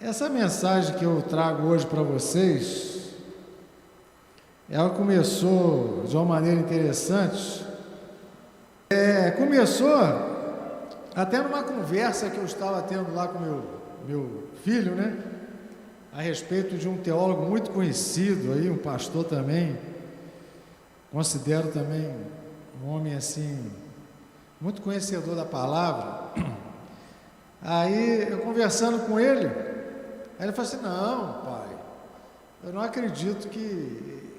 Essa mensagem que eu trago hoje para vocês, ela começou de uma maneira interessante. Começou até numa conversa que eu estava tendo lá com meu filho, né? A respeito de um teólogo muito conhecido aí, um pastor também, considero também um homem assim, muito conhecedor da palavra. Aí, eu conversando com ele, aí ele falou assim: não, pai, eu não acredito que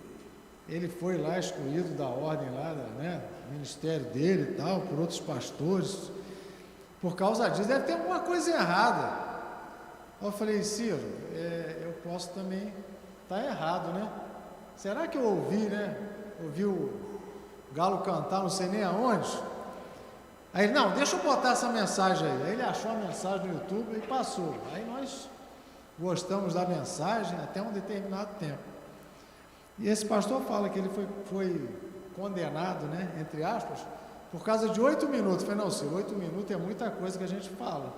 ele foi lá excluído da ordem lá, né, do ministério dele e tal, por outros pastores, por causa disso, deve ter alguma coisa errada. Eu falei: Ciro, eu posso também estar errado, né? Será que eu ouvi, né? Ouvi o galo cantar, não sei nem aonde. Aí ele: não, deixa eu botar essa mensagem aí. Aí ele achou a mensagem no YouTube e passou. Aí nós gostamos da mensagem até um determinado tempo. E esse pastor fala que ele foi condenado, né, entre aspas, por causa de 8 minutos. Eu falei: não, Ciro, 8 minutos é muita coisa que a gente fala,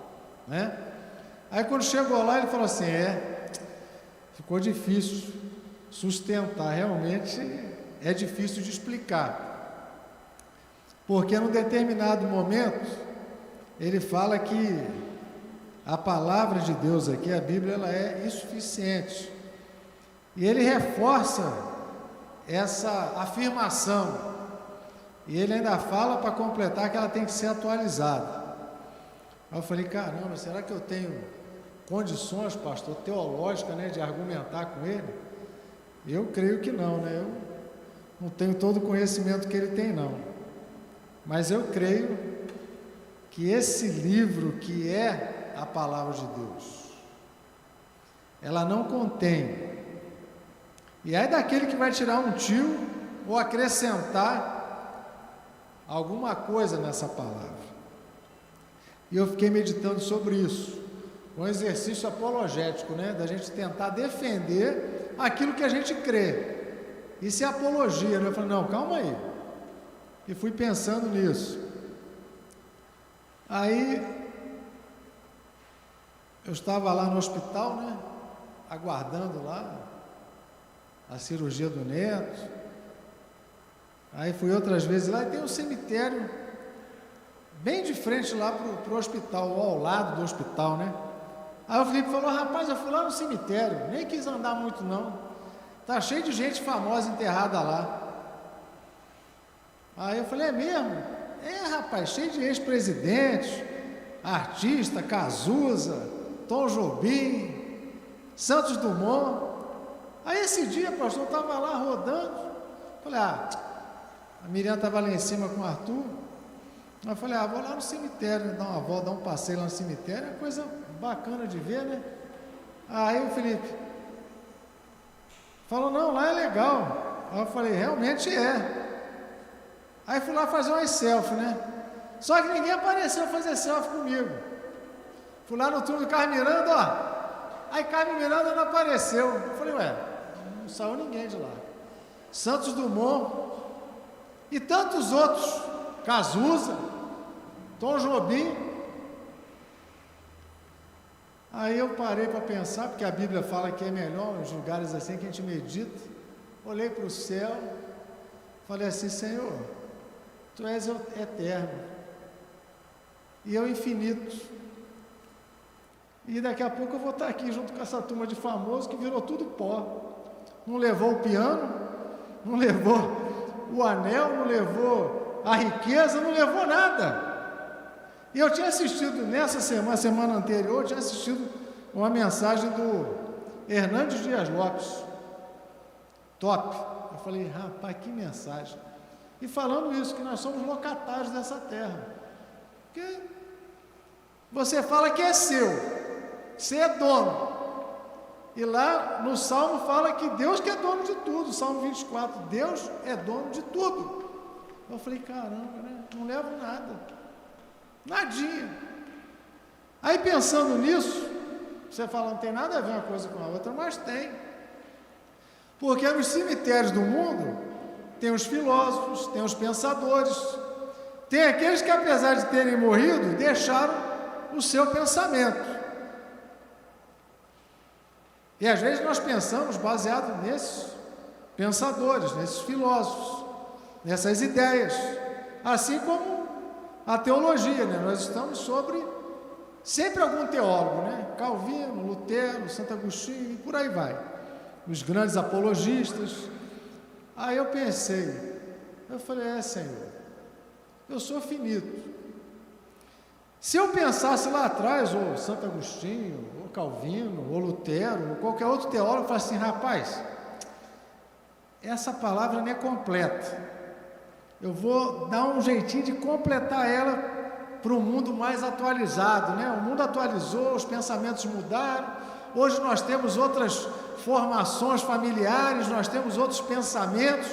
né? Aí quando chegou lá, ele falou assim: ficou difícil sustentar, realmente é difícil de explicar. Porque num determinado momento, ele fala que a palavra de Deus aqui, a Bíblia, ela é insuficiente. E ele reforça essa afirmação. E ele ainda fala para completar que ela tem que ser atualizada. Aí eu falei: caramba, será que eu tenho condições, pastor, teológicas, né, de argumentar com ele? Eu creio que não, né? Eu não tenho todo o conhecimento que ele tem, não. Mas eu creio que esse livro, que é a palavra de Deus, ela não contém, e é daquele que vai tirar um tio ou acrescentar alguma coisa nessa palavra. E eu fiquei meditando sobre isso, um exercício apologético, né, da gente tentar defender aquilo que a gente crê. Isso é apologia, né? Eu falei: não, calma aí. E fui pensando nisso. Aí, eu estava lá no hospital, né, aguardando lá a cirurgia do neto. Aí fui outras vezes lá, e tem um cemitério bem de frente lá para o hospital, ou ao lado do hospital, né? Aí o Felipe falou: rapaz, eu fui lá no cemitério, nem quis andar muito não, tá cheio de gente famosa enterrada lá. Aí eu falei: é mesmo? Rapaz, cheio de ex-presidentes, artista, Cazuza, Tom Jobim, Santos Dumont. Aí esse dia, pastor, eu estava lá rodando. Falei: a Miriam estava lá em cima com o Arthur. Eu falei: vou lá no cemitério, dar uma volta, dar um passeio lá no cemitério, é coisa bacana de ver, né? Aí o Felipe falou: não, lá é legal. Aí eu falei: realmente é. Aí fui lá fazer umas selfies, né? Só que ninguém apareceu fazer selfie comigo. Fui lá no túnel do Carmen Miranda, ó. Aí Carmen Miranda não apareceu. Eu falei: ué, não saiu ninguém de lá. Santos Dumont e tantos outros, Cazuza, Tom Jobim. Aí eu parei para pensar, porque a Bíblia fala que é melhor nos lugares assim que a gente medita. Olhei para o céu, falei assim: Senhor, Tu és eterno e eu infinito. E daqui a pouco eu vou estar aqui junto com essa turma de famosos que virou tudo pó. Não levou o piano, não levou o anel, não levou a riqueza, não levou nada. E eu tinha assistido nessa semana anterior, eu tinha assistido uma mensagem do Hernandes Dias Lopes. Top. Eu falei: rapaz, que mensagem. E falando isso, que nós somos locatários dessa terra. Porque você fala que é seu, você é dono. E lá no Salmo fala que Deus que é dono de tudo. Salmo 24, Deus é dono de tudo. Eu falei: caramba, né? Não levo nada. Nadinha. Aí pensando nisso, você fala: não tem nada a ver uma coisa com a outra, mas tem. Porque nos cemitérios do mundo tem os filósofos, tem os pensadores, tem aqueles que, apesar de terem morrido, deixaram o seu pensamento. E às vezes nós pensamos baseado nesses pensadores, nesses filósofos, nessas ideias, assim como a teologia, né? Nós estamos sobre sempre algum teólogo, né? Calvino, Lutero, Santo Agostinho e por aí vai, os grandes apologistas. Aí eu pensei, eu falei, Senhor, eu sou finito. Se eu pensasse lá atrás, ou Santo Agostinho, ou Calvino, ou Lutero, ou qualquer outro teólogo, eu falasse assim, rapaz, essa palavra não é completa. Eu vou dar um jeitinho de completar ela para um mundo mais atualizado, né? O mundo atualizou, os pensamentos mudaram, hoje nós temos outras formações familiares, nós temos outros pensamentos,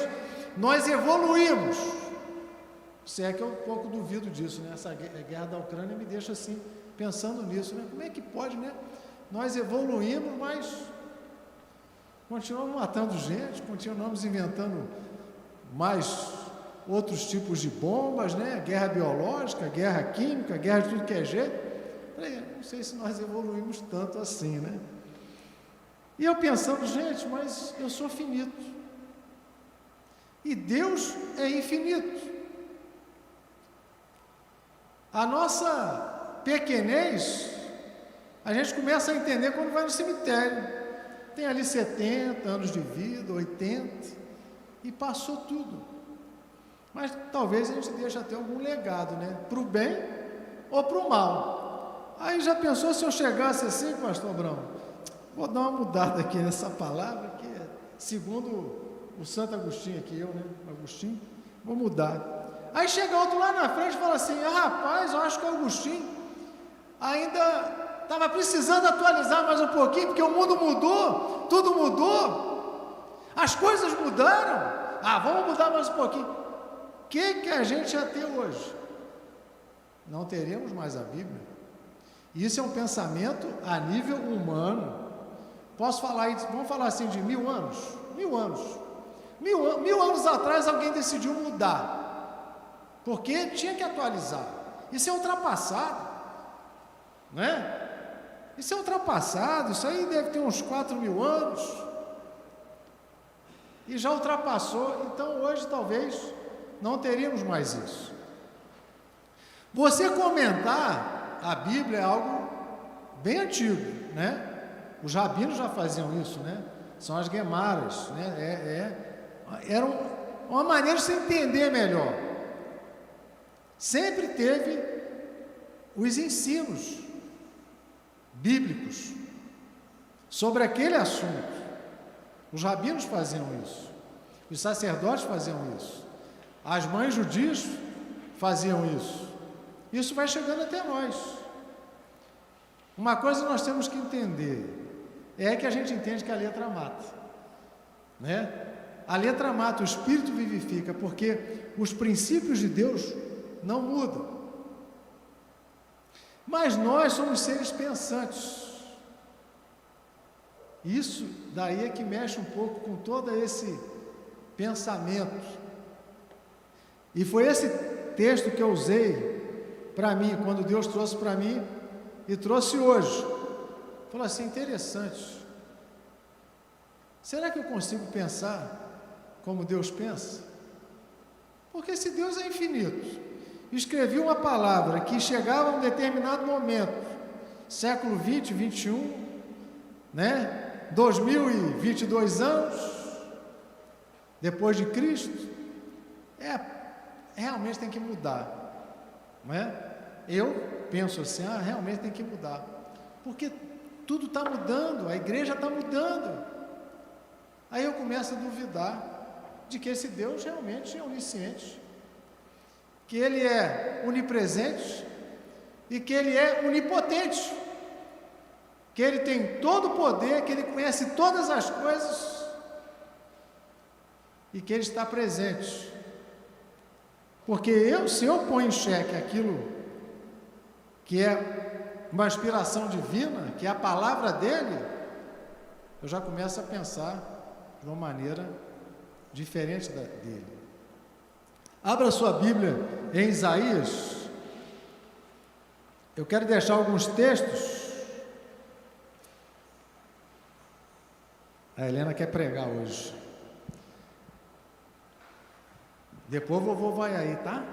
nós evoluímos. Se é que eu um pouco duvido disso, né? Essa guerra da Ucrânia me deixa assim, pensando nisso, né? Como é que pode, né? Nós evoluímos, mas continuamos matando gente, continuamos inventando mais outros tipos de bombas, né? Guerra biológica, guerra química, guerra de tudo que é jeito. Não sei se nós evoluímos tanto assim, né? E eu pensando, gente, mas eu sou finito. E Deus é infinito. A nossa pequenez, a gente começa a entender quando vai no cemitério. Tem ali 70 anos de vida, 80, e passou tudo. Mas talvez a gente deixe até algum legado, né? Para o bem ou para o mal. Aí já pensou se eu chegasse assim, pastor Abraão? Vou dar uma mudada aqui nessa palavra, que é segundo o Santo Agostinho aqui, eu, né? Agostinho, vou mudar. Aí chega outro lá na frente e fala assim, rapaz, eu acho que o Agostinho ainda estava precisando atualizar mais um pouquinho, porque o mundo mudou, tudo mudou, as coisas mudaram, vamos mudar mais um pouquinho. O que a gente ia ter hoje? Não teremos mais a Bíblia. Isso é um pensamento a nível humano. Posso falar isso? Vamos falar assim de 1000 anos? 1000 anos. 1000 anos atrás alguém decidiu mudar, porque tinha que atualizar. Isso é ultrapassado, né? Isso é ultrapassado, isso aí deve ter uns 4000 anos, e já ultrapassou, então hoje talvez não teríamos mais isso. Você comentar a Bíblia é algo bem antigo, né? Os rabinos já faziam isso, né? São as gemaras, né? Era uma maneira de se entender melhor. Sempre teve os ensinos bíblicos sobre aquele assunto. Os rabinos faziam isso, os sacerdotes faziam isso, as mães judias faziam isso. Isso vai chegando até nós. Uma coisa nós temos que entender é que a gente entende que a letra mata, né? A letra mata, o espírito vivifica, porque os princípios de Deus não mudam. Mas nós somos seres pensantes. Isso daí é que mexe um pouco com todo esse pensamento. E foi esse texto que eu usei para mim, quando Deus trouxe para mim e trouxe hoje. Falou assim, interessante. Será que eu consigo pensar como Deus pensa? Porque se Deus é infinito, escrevi uma palavra que chegava a um determinado momento, século 20, 21, né? 2022 anos depois de Cristo, realmente tem que mudar, não é? Eu penso assim, realmente tem que mudar, porque tudo está mudando, a igreja está mudando. Aí eu começo a duvidar de que esse Deus realmente é onisciente, que Ele é onipresente e que Ele é onipotente, que Ele tem todo o poder, que Ele conhece todas as coisas e que Ele está presente. Porque se eu ponho em xeque aquilo que é uma inspiração divina, que é a palavra dEle, eu já começo a pensar de uma maneira diferente dele. Abra sua Bíblia em Isaías. Eu quero deixar alguns textos A Helena quer pregar hoje. Depois o vovô vai aí, tá?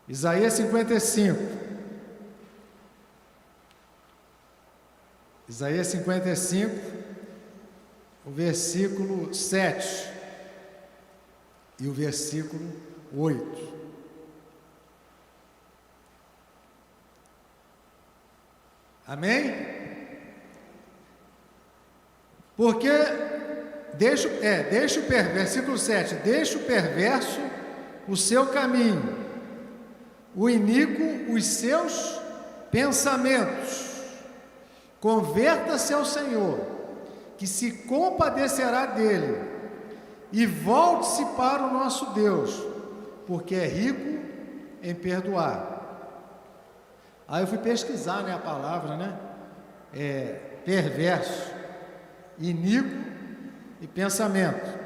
Isaías 55. Isaías 55, o versículo 7 e o versículo 8. Amém? Porque deixa o perverso, versículo 7, deixa o perverso o seu caminho, o iníquo os seus pensamentos. Converta-se ao Senhor, que se compadecerá dele, e volte-se para o nosso Deus, porque é rico em perdoar. Aí eu fui pesquisar, a palavra, perverso, iníquo e pensamento.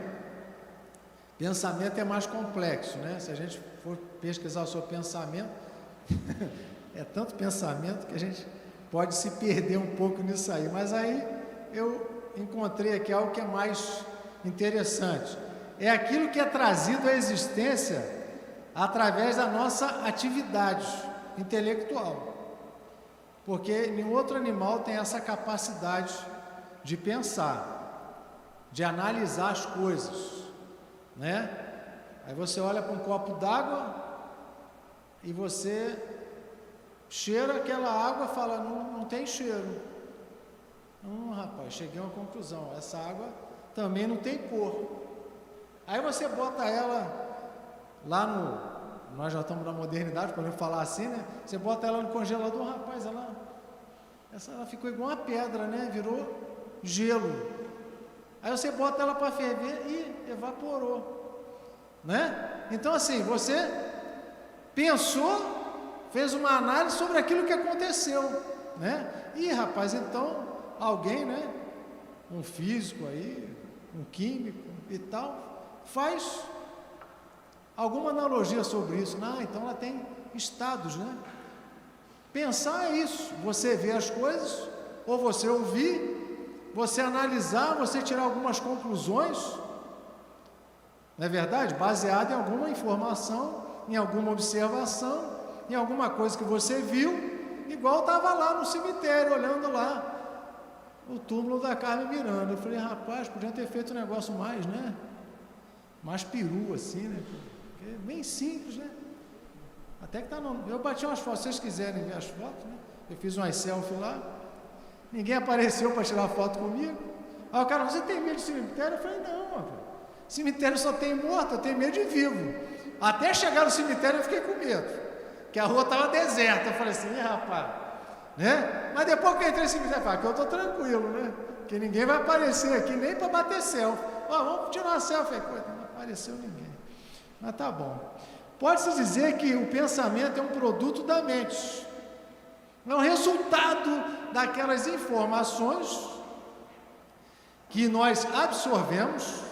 Pensamento é mais complexo, Se a gente for pesquisar sobre pensamento, é tanto pensamento que a gente pode se perder um pouco nisso aí, mas aí eu encontrei aqui algo que é mais interessante. É aquilo que é trazido à existência através da nossa atividade intelectual, porque nenhum outro animal tem essa capacidade de pensar, de analisar as coisas, Aí você olha para um copo d'água e você cheira aquela água e fala, não tem cheiro. Rapaz, cheguei a uma conclusão, essa água também não tem cor. Aí você bota ela lá nós já estamos na modernidade, podemos falar assim, Você bota ela no congelador, rapaz, ela ficou igual uma pedra, Virou gelo. Aí você bota ela para ferver e evaporou, Então assim, você pensou, fez uma análise sobre aquilo que aconteceu, E rapaz, então alguém, um físico aí, um químico e tal, faz alguma analogia sobre isso. Então ela tem estados, Pensar é isso, você ver as coisas, ou você ouvir, você analisar, você tirar algumas conclusões, não é verdade? Baseado em alguma informação, em alguma observação, em alguma coisa que você viu, igual estava lá no cemitério, olhando lá o túmulo da Carmen Miranda. Eu falei, rapaz, podia ter feito um negócio mais, mais peru assim, Porque é bem simples, Até que eu bati umas fotos, se vocês quiserem ver as fotos, Eu fiz umas selfies lá, ninguém apareceu para tirar foto comigo. Aí o cara, você tem medo de cemitério? Eu falei, não, rapaz. Cemitério só tem morto, eu tenho medo de vivo. Até chegar no cemitério eu fiquei com medo, que a rua estava deserta. Eu falei assim, rapaz, Mas depois que eu entrei no cemitério, eu falei, que eu estou tranquilo, Que ninguém vai aparecer aqui, nem para bater selfie. Vamos tirar uma selfie. Não apareceu ninguém. Mas tá bom. Pode-se dizer que o pensamento é um produto da mente. É um resultado daquelas informações que nós absorvemos.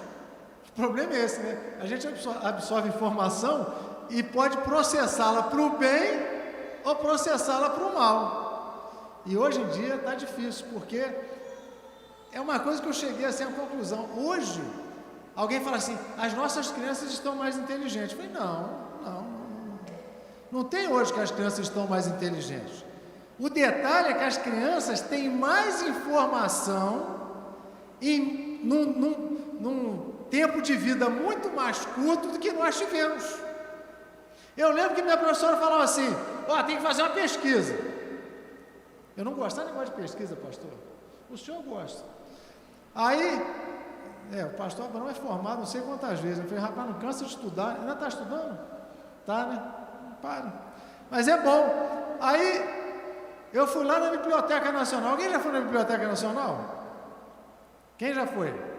O problema é esse, A gente absorve informação e pode processá-la para o bem ou processá-la para o mal. E hoje em dia está difícil, porque é uma coisa que eu cheguei assim à conclusão. Hoje, alguém fala assim, as nossas crianças estão mais inteligentes. Eu falei, não tem hoje que as crianças estão mais inteligentes. O detalhe é que as crianças têm mais informação num tempo de vida muito mais curto do que nós tivemos. Eu lembro que minha professora falava assim, tem que fazer uma pesquisa. Eu não gostava de negócio de pesquisa, pastor. O senhor gosta. Aí, o pastor Abraão é formado não sei quantas vezes. Eu falei, rapaz, não cansa de estudar. Ainda está estudando? Tá, Não para. Mas é bom. Aí, eu fui lá na Biblioteca Nacional. Alguém já foi na Biblioteca Nacional? Quem já foi?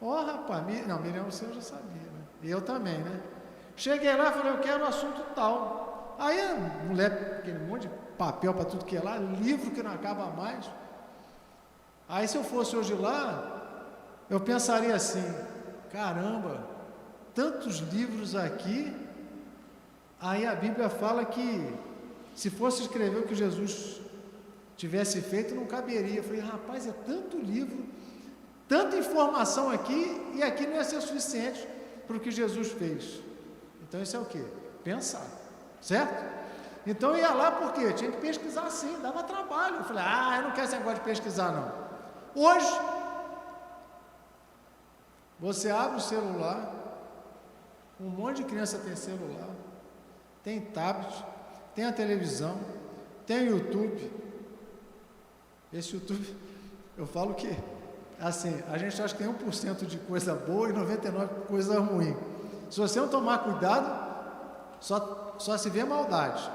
Rapaz, Miriam, você já sabia, E eu também, Cheguei lá e falei, eu quero o assunto tal. Aí a mulher, aquele monte de papel para tudo que é lá, livro que não acaba mais. Aí se eu fosse hoje lá, eu pensaria assim, caramba, tantos livros aqui, Aí a Bíblia fala que se fosse escrever o que Jesus tivesse feito, não caberia. Eu falei, rapaz, é tanto livro, tanta informação aqui, e aqui não ia ser suficiente para o que Jesus fez. Então isso é o quê? Pensar, certo? Então eu ia lá porque tinha que pesquisar sim, dava trabalho. Eu falei, eu não quero esse negócio de pesquisar não. Hoje, você abre o celular, um monte de criança tem celular, tem tablet, tem a televisão, tem o YouTube. Esse YouTube, eu falo que, assim, a gente acha que tem 1% de coisa boa e 99% de coisa ruim. Se você não tomar cuidado, só se vê maldade.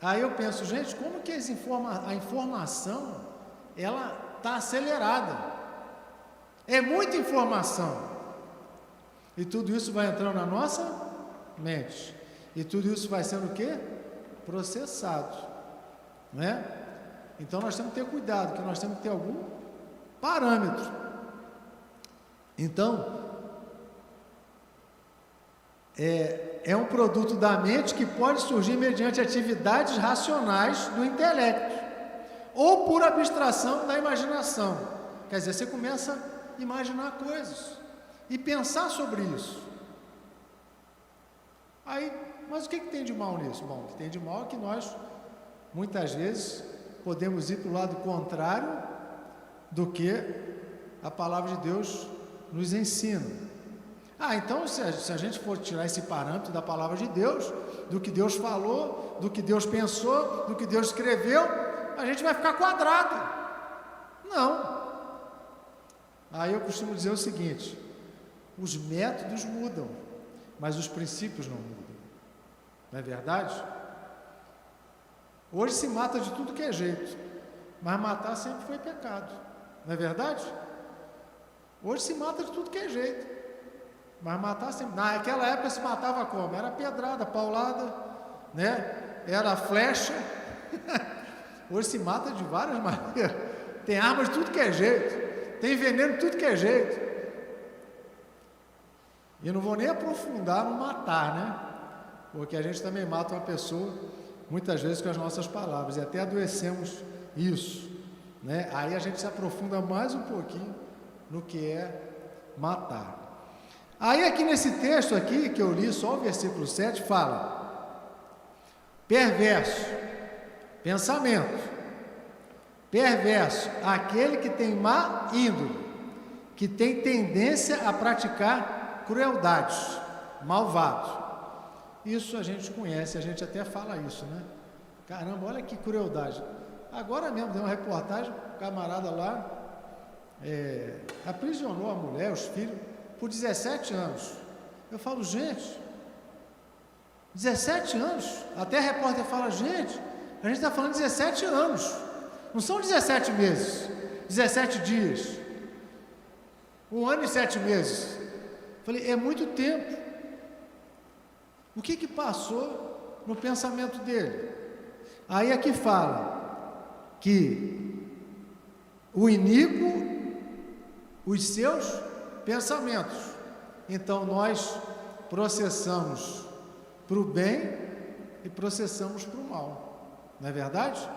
Aí eu penso, gente, como que a informação, ela está acelerada. É muita informação. E tudo isso vai entrando na nossa mente. E tudo isso vai sendo o quê? Processado. Não é? Então nós temos que ter cuidado, que nós temos que ter algum parâmetro. Então, é um produto da mente que pode surgir mediante atividades racionais do intelecto, ou por abstração da imaginação. Quer dizer, você começa a imaginar coisas e pensar sobre isso. Aí, mas o que tem de mal nisso? Bom, o que tem de mal é que nós, muitas vezes, podemos ir para o lado contrário do que a palavra de Deus nos ensina. Então se a gente for tirar esse parâmetro da palavra de Deus, do que Deus falou, do que Deus pensou, do que Deus escreveu, a gente vai ficar quadrado. Não. Aí eu costumo dizer o seguinte: os métodos mudam, mas os princípios não mudam. Não é verdade? Hoje se mata de tudo que é jeito, mas matar sempre foi pecado. Não é verdade? Hoje se mata de tudo que é jeito, mas matar sempre. Naquela época se matava como? Era pedrada, paulada, né? Era flecha. Hoje se mata de várias maneiras. Tem armas de tudo que é jeito, tem veneno de tudo que é jeito. E não vou nem aprofundar no matar, né? Porque a gente também mata uma pessoa muitas vezes com as nossas palavras, e até adoecemos isso, né? Aí a gente se aprofunda mais um pouquinho no que é matar. Aí aqui nesse texto aqui, que eu li, só o versículo 7, fala: perverso, pensamento, perverso, aquele que tem má índole, que tem tendência a praticar crueldades, malvado. Isso a gente conhece, a gente até fala isso, né? Caramba, olha que crueldade. Agora mesmo deu uma reportagem, um camarada lá aprisionou a mulher, os filhos, por 17 anos. Eu falo, gente, 17 anos? Até a repórter fala, gente, a gente está falando de 17 anos, não são 17 meses, 17 dias, 1 ano e 7 meses. Falei, é muito tempo. O que passou no pensamento dele? Aí aqui fala que o iníquo, os seus pensamentos. Então nós processamos para o bem e processamos para o mal, não é verdade?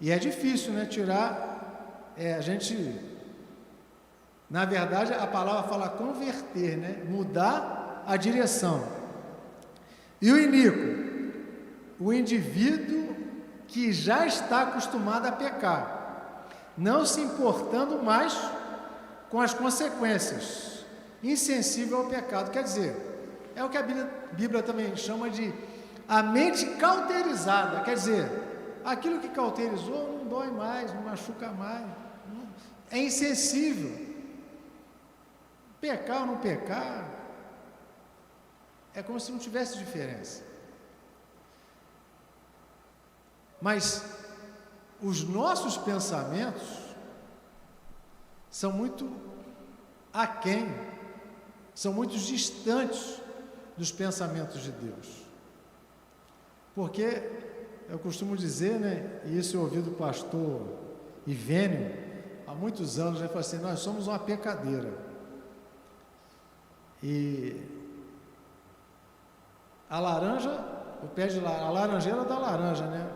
E é difícil, né, tirar, a gente, na verdade a palavra fala converter, né, mudar a direção. E o iníquo, o indivíduo que já está acostumado a pecar, não se importando mais com as consequências, insensível ao pecado. Quer dizer, é o que a Bíblia também chama de a mente cauterizada. Quer dizer, aquilo que cauterizou não dói mais, não machuca mais, é insensível. Pecar ou não pecar, é como se não tivesse diferença. Mas os nossos pensamentos são muito aquém, são muito distantes dos pensamentos de Deus. Porque eu costumo dizer, né, e isso eu ouvi do pastor Ivênio há muitos anos, ele falou assim, nós somos uma pecadeira. E a laranja, a laranjeira da laranja, né?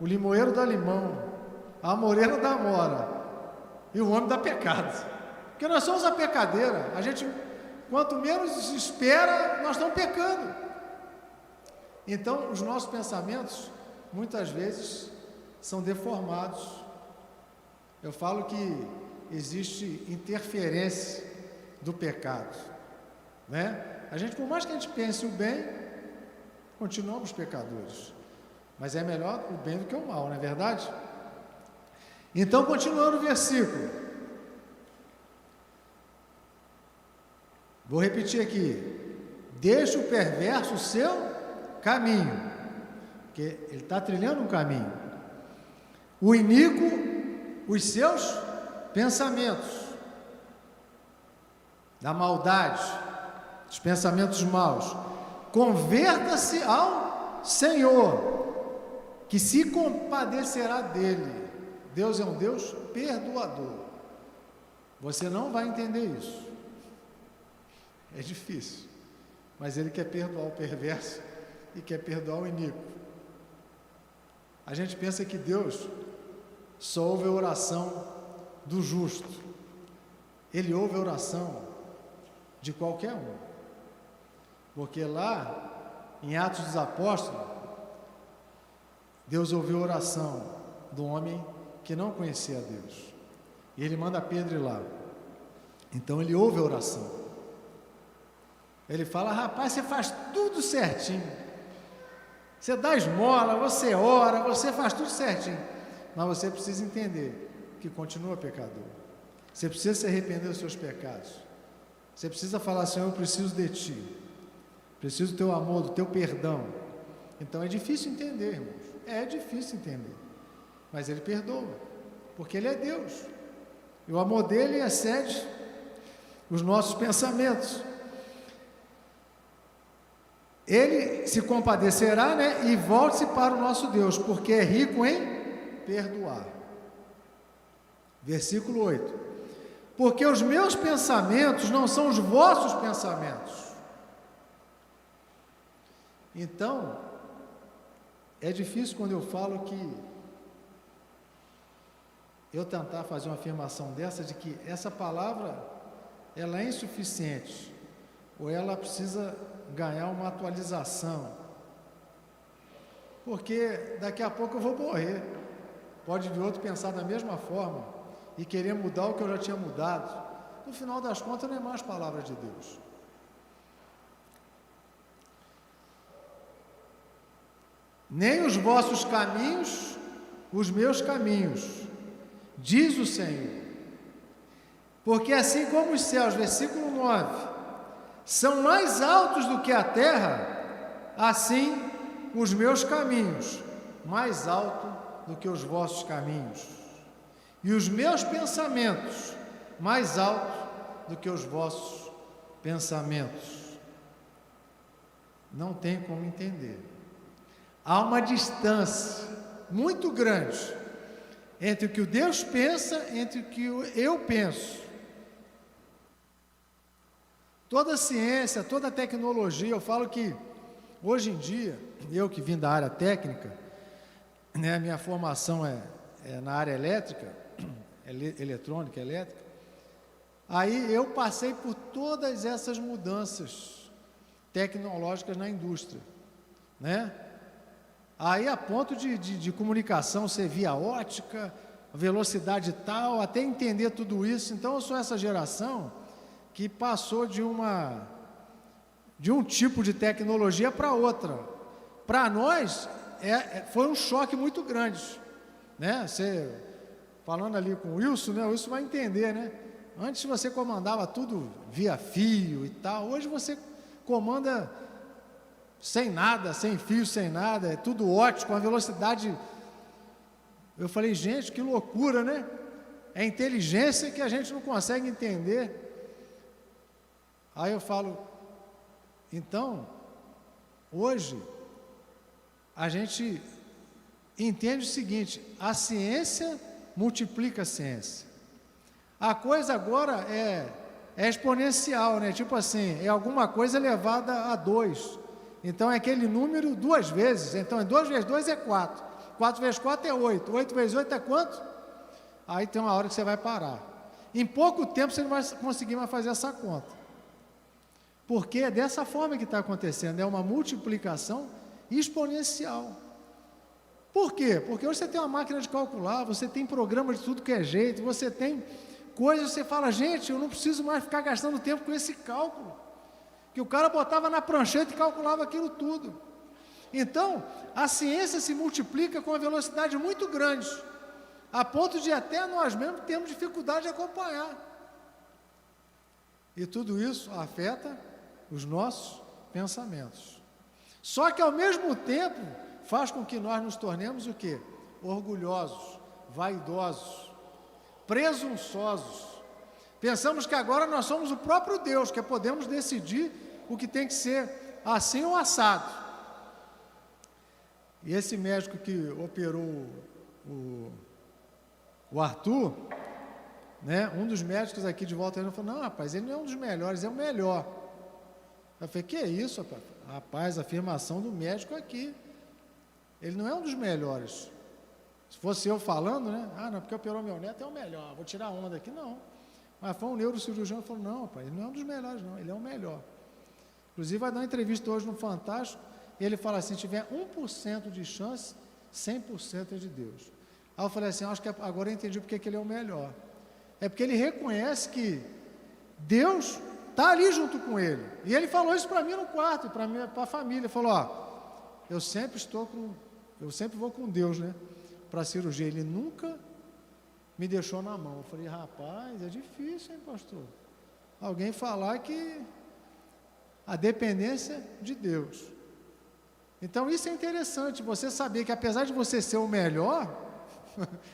O limoeiro dá limão, a amoreira dá amora, e o homem dá pecado. Porque nós somos a pecadeira. A gente, quanto menos espera, nós estamos pecando. Então, os nossos pensamentos, muitas vezes, são deformados. Eu falo que existe interferência do pecado, né? A gente, por mais que a gente pense o bem, continuamos pecadores. Mas é melhor o bem do que o mal, não é verdade? Então, continuando o versículo. Vou repetir aqui. Deixa o perverso o seu caminho, porque ele está trilhando um caminho. O iníquo, os seus pensamentos, da maldade, dos pensamentos maus. Converta-se ao Senhor, que se compadecerá dele. Deus é um Deus perdoador. Você não vai entender isso. É difícil. Mas Ele quer perdoar o perverso e quer perdoar o iníquo. A gente pensa que Deus só ouve a oração do justo. Ele ouve a oração de qualquer um. Porque lá, em Atos dos Apóstolos, Deus ouviu a oração do homem que não conhecia Deus. E Ele manda Pedro ir lá. Então Ele ouve a oração. Ele fala: rapaz, você faz tudo certinho. Você dá esmola, você ora, você faz tudo certinho. Mas você precisa entender que continua pecador. Você precisa se arrepender dos seus pecados. Você precisa falar: Senhor, eu preciso de Ti. Preciso do Teu amor, do Teu perdão. Então é difícil entender, irmãos. É difícil entender. Mas Ele perdoa, porque Ele é Deus. E o amor dEle excede os nossos pensamentos. Ele se compadecerá, né, e volte-se para o nosso Deus, porque é rico em perdoar. Versículo 8. Porque os meus pensamentos não são os vossos pensamentos. Então, é difícil quando eu falo que eu tentar fazer uma afirmação dessa, de que essa palavra, ela é insuficiente, ou ela precisa ganhar uma atualização, porque daqui a pouco eu vou morrer. Pode vir outro pensar da mesma forma e querer mudar o que eu já tinha mudado. No final das contas, não é mais palavra de Deus. Nem os vossos caminhos, os meus caminhos, diz o Senhor. Porque assim como os céus, versículo 9, são mais altos do que a terra, assim os meus caminhos, mais alto do que os vossos caminhos, e os meus pensamentos, mais alto do que os vossos pensamentos. Não tem como entender. Há uma distância muito grande entre o que o Deus pensa, entre o que eu penso. Toda a ciência, toda a tecnologia, eu falo que hoje em dia, eu que vim da área técnica, né, a minha formação é na área elétrica, eletrônica, elétrica, aí eu passei por todas essas mudanças tecnológicas na indústria, né? Aí a ponto de comunicação ser via ótica, velocidade tal, até entender tudo isso. Então eu sou essa geração que passou de um tipo de tecnologia para outra. Para nós, foi um choque muito grande, né? Você, falando ali com o Wilson, né? O Wilson vai entender, né? Antes você comandava tudo via fio e tal, hoje você comanda sem nada, sem fio, sem nada, é tudo ótico, a velocidade. Eu falei, gente, que loucura, né? É inteligência que a gente não consegue entender. Aí eu falo, então, hoje, a gente entende o seguinte: a ciência multiplica a ciência. A coisa agora é exponencial, né? Tipo assim, é alguma coisa elevada a 2. Então é aquele número 2 vezes. Então 2 vezes 2 é 4. 4 vezes 4 é 8. 8 vezes 8 é quanto? Aí tem uma hora que você vai parar. Em pouco tempo você não vai conseguir mais fazer essa conta. Porque é dessa forma que está acontecendo. É uma multiplicação exponencial. Por quê? Porque hoje você tem uma máquina de calcular, você tem programa de tudo que é jeito, você tem coisas, você fala, gente, eu não preciso mais ficar gastando tempo com esse cálculo. Que o cara botava na prancheta e calculava aquilo tudo. Então, a ciência se multiplica com uma velocidade muito grande, a ponto de até nós mesmos termos dificuldade de acompanhar. E tudo isso afeta os nossos pensamentos. Só que ao mesmo tempo faz com que nós nos tornemos o quê? Orgulhosos, vaidosos, presunçosos. Pensamos que agora nós somos o próprio Deus, que podemos decidir o que tem que ser assim ou assado. E esse médico que operou o Arthur, né, um dos médicos aqui de volta ele falou, não, rapaz, ele não é um dos melhores, é o melhor. Eu falei, que é isso, rapaz? Rapaz, a afirmação do médico aqui. Ele não é um dos melhores. Se fosse eu falando, né? Ah, não, porque operou meu neto, é o melhor. Vou tirar onda aqui, não. Mas foi um neurocirurgião que falou, não, rapaz, ele não é um dos melhores, não. Ele é o melhor. Inclusive, vai dar uma entrevista hoje no Fantástico, e ele fala assim, se tiver 1% de chance, 100% é de Deus. Aí eu falei assim, acho que agora eu entendi porque que ele é o melhor. É porque ele reconhece que Deus está ali junto com ele. E ele falou isso para mim no quarto, para a família. Ele falou, ó, eu sempre vou com Deus, né, para a cirurgia. Ele nunca me deixou na mão. Eu falei, rapaz, é difícil, hein, pastor? Alguém falar que a dependência de Deus. Então isso é interessante, você saber que apesar de você ser o melhor,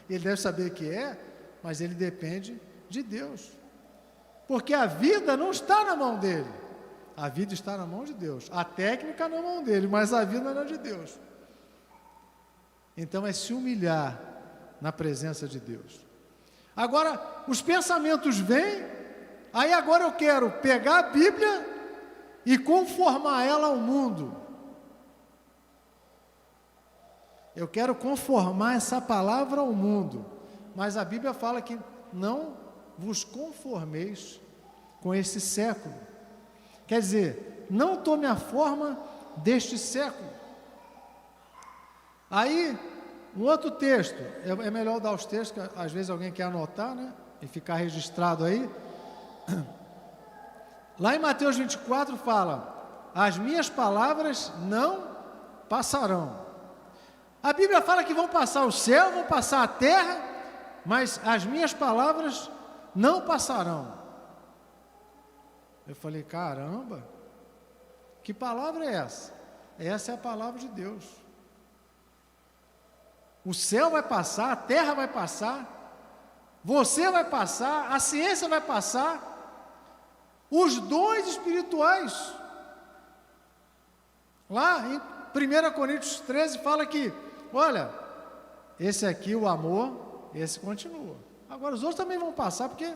ele deve saber que é, mas ele depende de Deus. Porque a vida não está na mão dele. A vida está na mão de Deus. A técnica na mão dele, mas a vida não é de Deus. Então é se humilhar na presença de Deus. Agora, os pensamentos vêm, aí agora eu quero pegar a Bíblia e conformar ela ao mundo. Eu quero conformar essa palavra ao mundo. Mas a Bíblia fala que não vos conformeis com esse século. Quer dizer, não tome a forma deste século. Aí, um outro texto, é melhor dar os textos, que às vezes alguém quer anotar, né? E ficar registrado aí. Lá em Mateus 24 fala, as minhas palavras não passarão. A Bíblia fala que vão passar o céu, vão passar a terra, mas as minhas palavras não passarão. Eu falei, caramba, que palavra é essa? Essa é a palavra de Deus. O céu vai passar, a terra vai passar, você vai passar, a ciência vai passar, os dons espirituais. Lá em 1 Coríntios 13 fala que, olha, esse aqui, o amor, esse continua. Agora os outros também vão passar, porque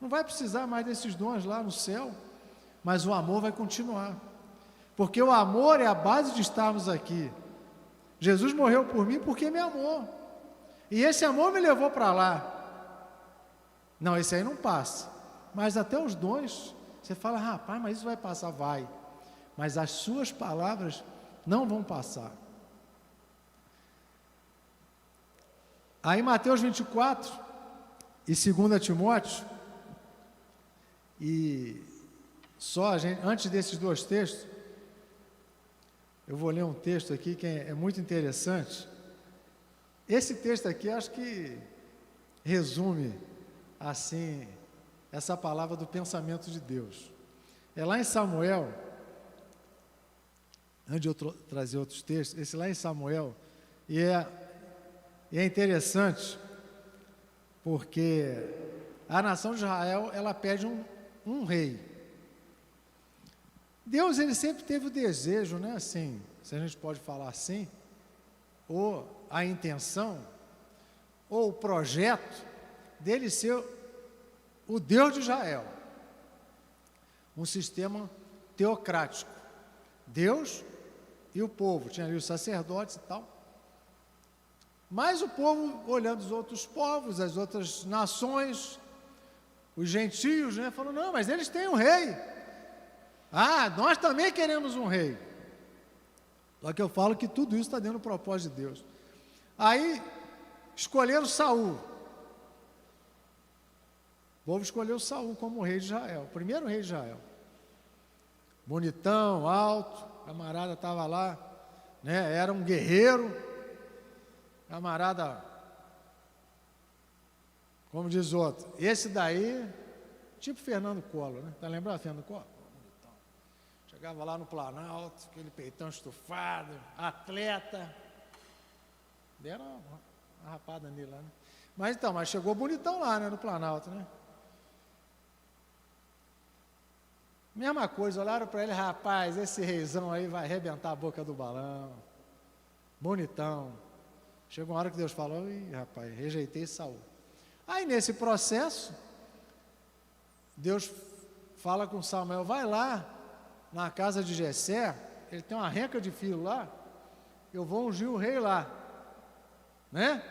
não vai precisar mais desses dons lá no céu, mas o amor vai continuar. Porque o amor é a base de estarmos aqui. Jesus morreu por mim porque me amou. E esse amor me levou para lá. Não, esse aí não passa. Mas até os dons, você fala, rapaz, mas isso vai passar, vai. Mas as suas palavras não vão passar. Aí Mateus 24 e 2 Timóteo, e só a gente, antes desses dois textos, eu vou ler um texto aqui que é muito interessante. Esse texto aqui acho que resume assim essa palavra do pensamento de Deus. É lá em Samuel, antes de eu trazer outros textos, esse lá em Samuel, e é interessante, porque a nação de Israel, ela pede um rei. Deus, ele sempre teve o desejo, né, assim, se a gente pode falar assim, ou a intenção, ou o projeto dele ser o Deus de Israel, um sistema teocrático, Deus e o povo, tinha ali os sacerdotes e tal. Mas o povo, olhando os outros povos, as outras nações, os gentios, né, falou, não, mas eles têm um rei. Ah, nós também queremos um rei. Só que eu falo que tudo isso está dentro do propósito de Deus. Aí, escolheram Saul. O povo escolheu Saul como rei de Israel, o primeiro rei de Israel. Bonitão, alto, camarada estava lá, né, era um guerreiro, camarada, como diz outro, esse daí, tipo Fernando Collor, né? Tá lembrado de Fernando Collor? Bonitão. Chegava lá no Planalto, aquele peitão estufado, atleta, deram uma rapada nele lá, né? Mas chegou bonitão lá, né, no Planalto, né? Mesma coisa, olharam para ele, rapaz, esse reizão aí vai arrebentar a boca do balão, bonitão. Chegou uma hora que Deus falou, ih, rapaz, rejeitei Saul. Aí nesse processo, Deus fala com Samuel, vai lá na casa de Jessé, ele tem uma renca de filho lá, eu vou ungir o rei lá, né?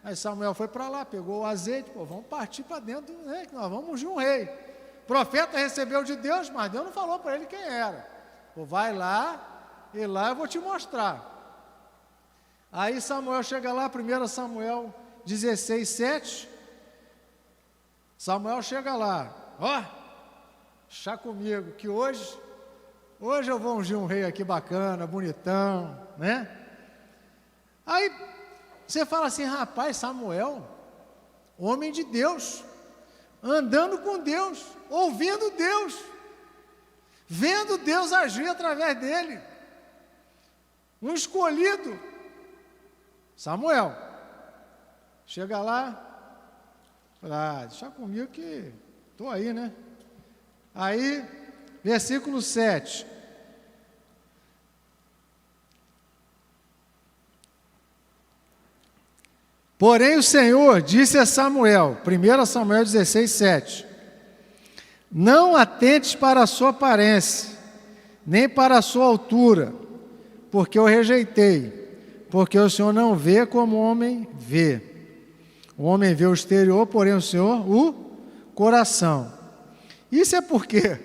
Aí Samuel foi para lá, pegou o azeite, pô, vamos partir para dentro, né, que nós vamos ungir um rei. O profeta recebeu de Deus, mas Deus não falou para ele quem era. Pô, vai lá, e lá eu vou te mostrar. Aí Samuel chega lá, 1 Samuel 16, 7. Samuel chega lá, ó, chá comigo, que hoje eu vou ungir um rei aqui bacana, bonitão, né? Aí você fala assim, rapaz, Samuel, homem de Deus, andando com Deus, ouvindo Deus, vendo Deus agir através dele, um escolhido, Samuel, chega lá, fala, deixa comigo que estou aí, né? Aí, versículo 7. Porém o Senhor disse a Samuel, 1 Samuel 16, 7, não atentes para a sua aparência, nem para a sua altura, porque eu rejeitei, porque o Senhor não vê como o homem vê. O homem vê o exterior, porém o Senhor o coração. Isso é porque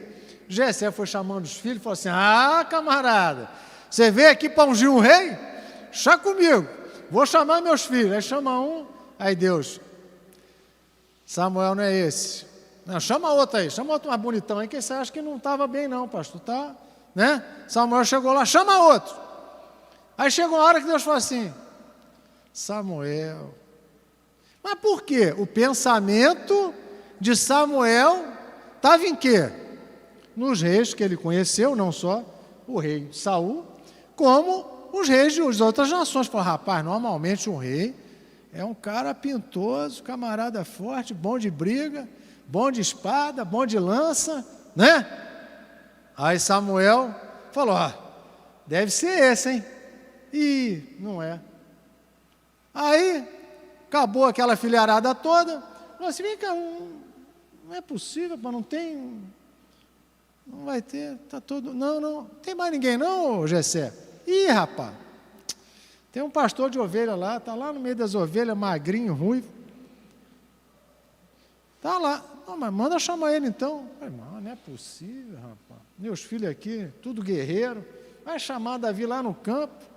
Jessé foi chamando os filhos e falou assim, ah, camarada, você veio aqui para ungir um rei? Chá comigo, vou chamar meus filhos. Aí chama um, aí Deus, Samuel não é esse. Não, chama outro aí, chama outro mais bonitão aí, que você acha que não estava bem não, pastor, tá? Né? Samuel chegou lá, chama outro. Aí chegou uma hora que Deus falou assim, Samuel. Mas por quê? O pensamento de Samuel estava em quê? Nos reis que ele conheceu, não só o rei Saul, como os reis de outras nações. Falou, rapaz, normalmente um rei é um cara pintoso, camarada forte, bom de briga, bom de espada, bom de lança, né? Aí Samuel falou, ó, deve ser esse, hein? E não é. Aí, acabou aquela filharada toda, falou assim, vem cá, não é possível, não tem, não vai ter, tá todo, não tem mais ninguém não, Jessé? Ih, rapaz, tem um pastor de ovelha lá, tá lá no meio das ovelhas, magrinho, ruivo, tá lá, não, mas manda chamar ele então. Falei, não é possível, rapaz, meus filhos aqui, tudo guerreiro, vai chamar Davi lá no campo.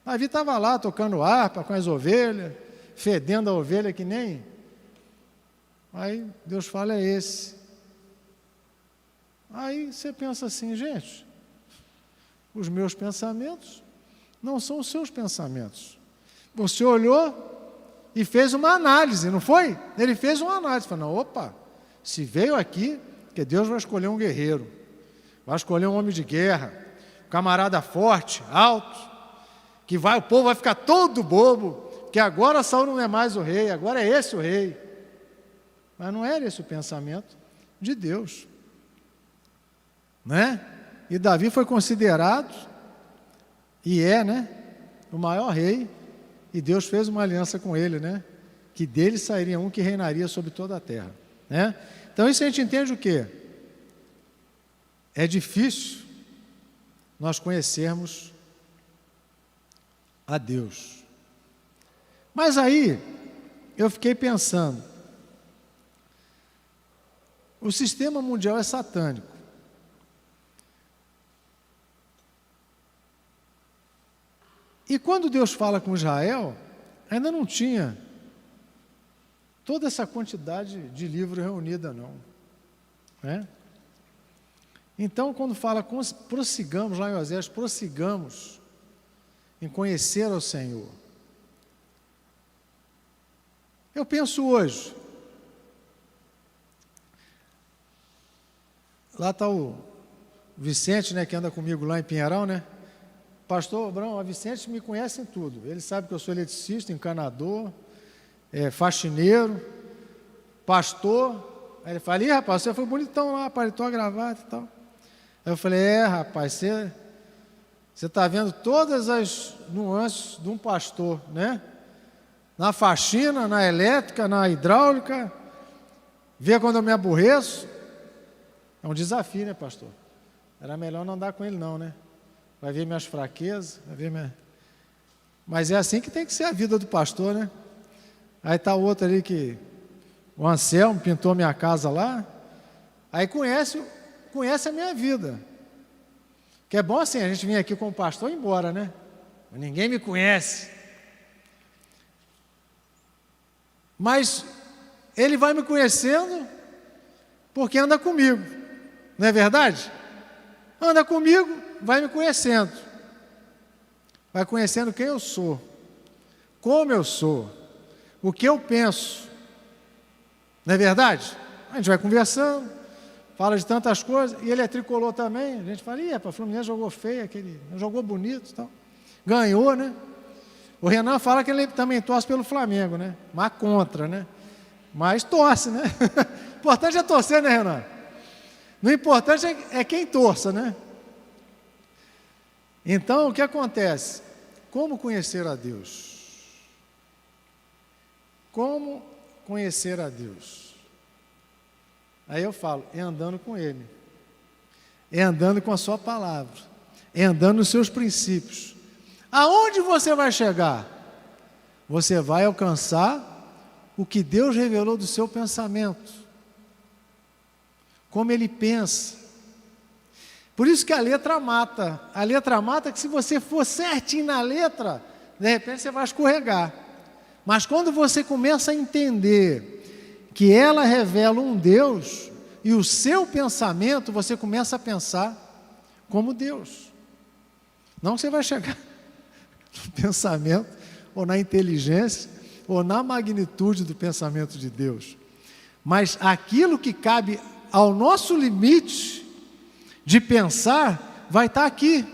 Davi estava lá tocando harpa com as ovelhas, fedendo a ovelha que nem. Aí Deus fala, é esse. Aí você pensa assim, gente, os meus pensamentos não são os seus pensamentos. Você olhou e fez uma análise, não foi? Ele fez uma análise, falou, não, opa, se veio aqui, que Deus vai escolher um guerreiro, vai escolher um homem de guerra, um camarada forte, alto, que o povo vai ficar todo bobo, que agora Saul não é mais o rei, agora é esse o rei. Mas não era esse o pensamento de Deus, né? E Davi foi considerado, e né, o maior rei, e Deus fez uma aliança com ele, né? Que dele sairia um que reinaria sobre toda a terra, né? Então isso a gente entende o quê? É difícil nós conhecermos a Deus. Mas aí, eu fiquei pensando, o sistema mundial é satânico. E quando Deus fala com Israel, ainda não tinha toda essa quantidade de livros reunida, não. Né? Então, quando fala, prossigamos, lá em Oséias, prossigamos em conhecer ao Senhor. Eu penso hoje, lá está o Vicente, né, que anda comigo lá em Pinheirão, né? Pastor Abrão, a Vicente me conhece em tudo. Ele sabe que eu sou eletricista, encanador, faxineiro, pastor. Aí ele fala, ih, rapaz, você foi bonitão lá, paretou a gravata e tal. Aí eu falei, rapaz, você está vendo todas as nuances de um pastor, né? Na faxina, na elétrica, na hidráulica, vê quando eu me aborreço. É um desafio, né, pastor? Era melhor não andar com ele não, né? Vai ver minhas fraquezas, vai ver minha... Mas é assim que tem que ser a vida do pastor, né? Aí está o outro ali que... O Anselmo pintou minha casa lá. Aí conhece a minha vida. Que é bom assim, a gente vir aqui com o pastor e ir embora, né? Ninguém me conhece. Mas ele vai me conhecendo porque anda comigo. Não é verdade? Anda comigo, vai me conhecendo. Vai conhecendo quem eu sou, como eu sou, o que eu penso. Não é verdade? A gente vai conversando, fala de tantas coisas, e ele é tricolor também. A gente fala, o Fluminense jogou feio, jogou bonito e tal. Ganhou, né? O Renan fala que ele também torce pelo Flamengo, né? Mas contra, né? Mas torce, né? O importante é torcer, né, Renan? O importante é quem torça, né? Então, o que acontece? Como conhecer a Deus? Como conhecer a Deus? Aí eu falo, é andando com Ele, é andando com a sua palavra, é andando nos seus princípios. Aonde você vai chegar? Você vai alcançar o que Deus revelou do seu pensamento, como Ele pensa. Por isso que a letra mata. A letra mata que se você for certinho na letra, de repente você vai escorregar. Mas quando você começa a entender que ela revela um Deus e o seu pensamento, você começa a pensar como Deus. Não que você vai chegar no pensamento, ou na inteligência, ou na magnitude do pensamento de Deus. Mas aquilo que cabe ao nosso limite de pensar, vai estar aqui.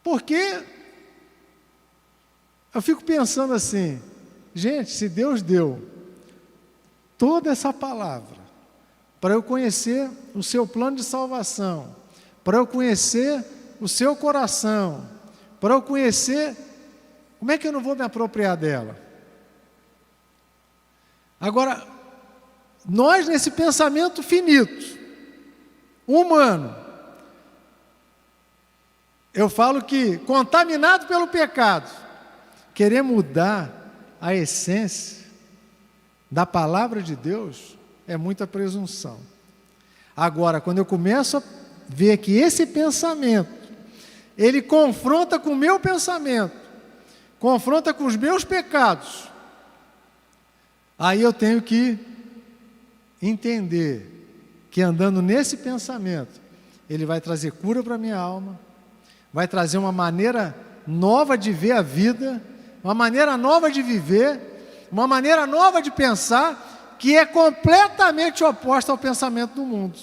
Porque eu fico pensando assim, gente, se Deus deu toda essa palavra para eu conhecer o seu plano de salvação, para eu conhecer o seu coração, para eu conhecer, como é que eu não vou me apropriar dela? Agora, nós nesse pensamento finito, humano, eu falo que, contaminado pelo pecado, querer mudar a essência da palavra de Deus é muita presunção. Agora, quando eu começo a ver que esse pensamento, ele confronta com o meu pensamento, confronta com os meus pecados, aí eu tenho que entender que andando nesse pensamento, ele vai trazer cura para a minha alma, vai trazer uma maneira nova de ver a vida, uma maneira nova de viver, uma maneira nova de pensar, que é completamente oposta ao pensamento do mundo.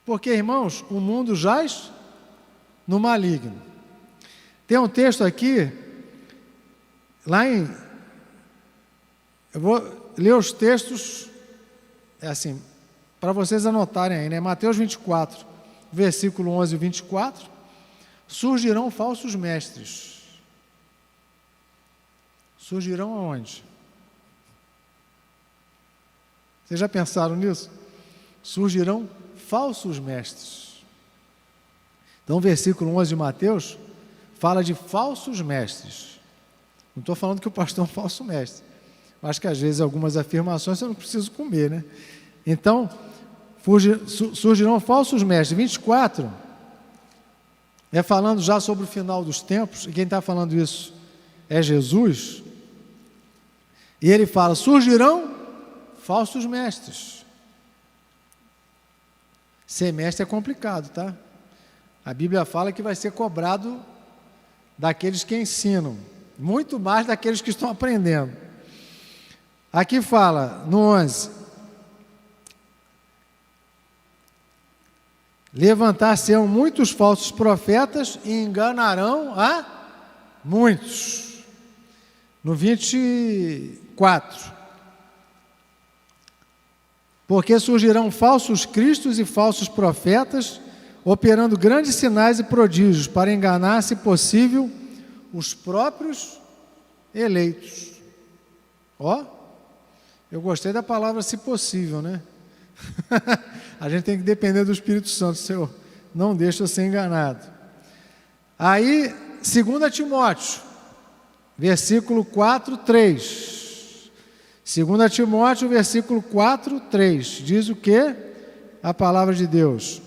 Porque, irmãos, o mundo jaz no maligno. Tem um texto aqui, eu vou ler os textos, assim, para vocês anotarem aí, né? Mateus 24, versículo 11 e 24, surgirão falsos mestres. Surgirão aonde? Vocês já pensaram nisso? Surgirão falsos mestres. Então, o versículo 11 de Mateus fala de falsos mestres. Não estou falando que o pastor é um falso mestre. Acho que às vezes algumas afirmações eu não preciso comer, né? Então, surgirão falsos mestres. 24 é falando já sobre o final dos tempos, e quem está falando isso é Jesus. E ele fala: surgirão falsos mestres. Ser mestre é complicado, tá? A Bíblia fala que vai ser cobrado daqueles que ensinam, muito mais daqueles que estão aprendendo. Aqui fala, no 11: levantar-se-ão muitos falsos profetas e enganarão a muitos. No 24: porque surgirão falsos cristos e falsos profetas, operando grandes sinais e prodígios, para enganar, se possível, os próprios eleitos. Ó, eu gostei da palavra "se possível", né? A gente tem que depender do Espírito Santo. Senhor, não deixa eu ser enganado. Aí, 2 Timóteo, versículo 4, 3. 2 Timóteo, versículo 4, 3. Diz o quê? A palavra de Deus.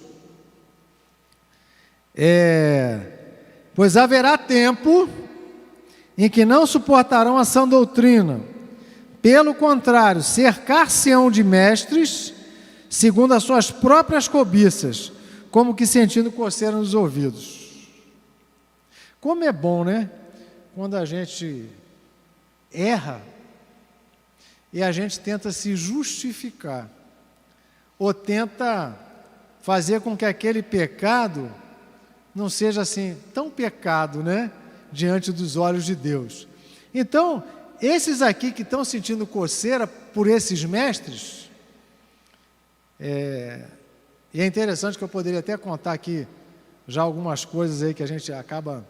Pois haverá tempo em que não suportarão a sã doutrina. Pelo contrário, cercar-se-ão de mestres, segundo as suas próprias cobiças, como que sentindo coceira nos ouvidos. Como é bom, né? Quando a gente erra e a gente tenta se justificar, ou tenta fazer com que aquele pecado não seja assim tão pecado, né? Diante dos olhos de Deus. Então, esses aqui que estão sentindo coceira por esses mestres, e é interessante que eu poderia até contar aqui já algumas coisas aí que a gente acaba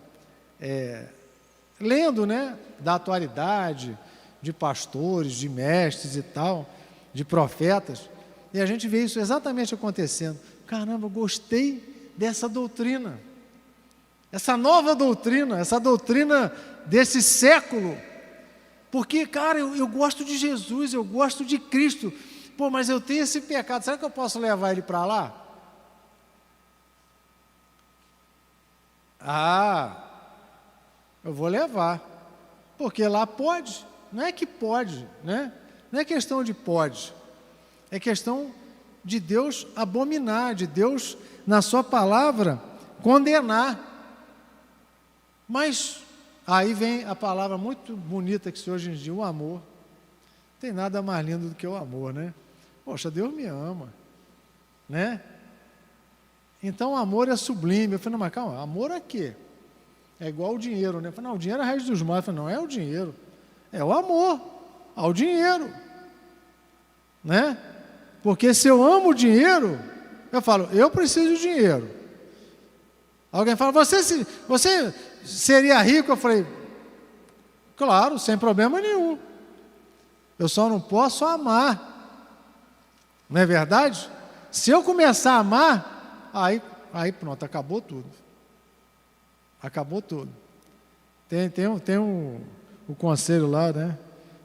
lendo, né? Da atualidade, de pastores, de mestres e tal, de profetas, e a gente vê isso exatamente acontecendo. Caramba, eu gostei dessa doutrina, essa nova doutrina, essa doutrina desse século, porque, cara, eu gosto de Jesus, eu gosto de Cristo. Pô, mas eu tenho esse pecado, será que eu posso levar ele para lá? Eu vou levar, porque lá pode. Não é que pode, né? Não é questão de pode, é questão de Deus abominar, de Deus, na sua palavra, condenar. Mas aí vem a palavra muito bonita que se hoje em dia, o amor. Não tem nada mais lindo do que o amor, né? Poxa, Deus me ama, né? Então o amor é sublime. Eu falei, não, mas calma, amor é quê? É igual o dinheiro, né? Eu falei, não, o dinheiro é a raiz dos males. Eu falei, não é o dinheiro, é o amor ao dinheiro, né? Porque se eu amo o dinheiro, eu falo, eu preciso de dinheiro. Alguém fala, você seria rico? Eu falei, claro, sem problema nenhum. Eu só não posso amar. Não é verdade? Se eu começar a amar, aí pronto, acabou tudo. Acabou tudo. Tem o conselho lá, né?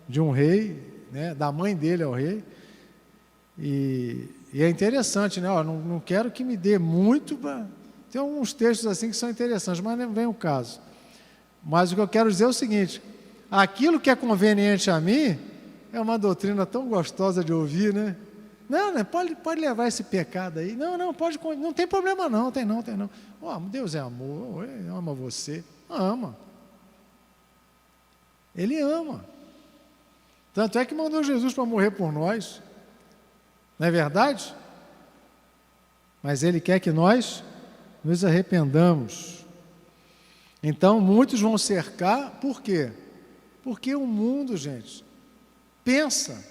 De um rei, né? Da mãe dele ao rei. E é interessante, né? Ó, não quero que me dê muito. Tem alguns textos assim que são interessantes, mas não vem o caso. Mas o que eu quero dizer é o seguinte: aquilo que é conveniente a mim é uma doutrina tão gostosa de ouvir, né? Não, pode levar esse pecado aí. Não, pode, não tem problema não, tem não. Oh, Deus é amor, Ele ama você. Ama. Ele ama. Tanto é que mandou Jesus para morrer por nós. Não é verdade? Mas Ele quer que nós nos arrependamos. Então, muitos vão cercar, por quê? Porque o mundo, gente, pensa.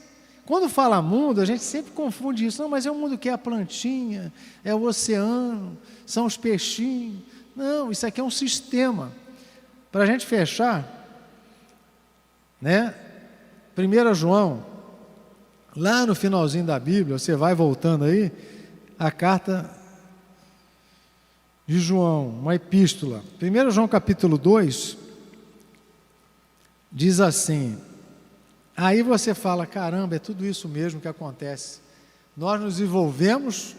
Quando fala mundo, a gente sempre confunde isso. Não, mas é o mundo que é a plantinha, é o oceano, são os peixinhos. Não, isso aqui é um sistema. Para a gente fechar, né? 1 João, lá no finalzinho da Bíblia, você vai voltando aí, a carta de João, uma epístola. 1 João capítulo 2, diz assim, aí você fala, caramba, é tudo isso mesmo que acontece. Nós nos envolvemos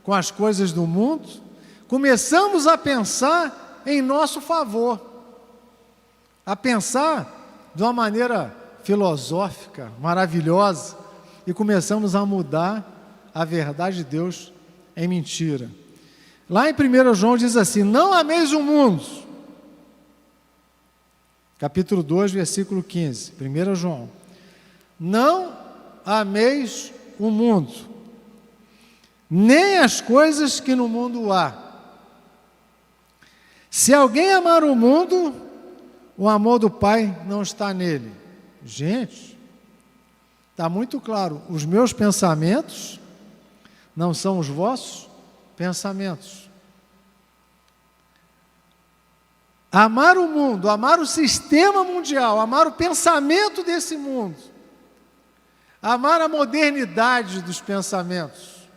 com as coisas do mundo, começamos a pensar em nosso favor, a pensar de uma maneira filosófica, maravilhosa, e começamos a mudar a verdade de Deus em mentira. Lá em 1 João diz assim, não ameis o mundo, capítulo 2, versículo 15, 1 João, não ameis o mundo, nem as coisas que no mundo há. Se alguém amar o mundo, o amor do Pai não está nele. Gente, está muito claro, os meus pensamentos não são os vossos pensamentos. Amar o mundo, amar o sistema mundial, amar o pensamento desse mundo, amar a modernidade dos pensamentos.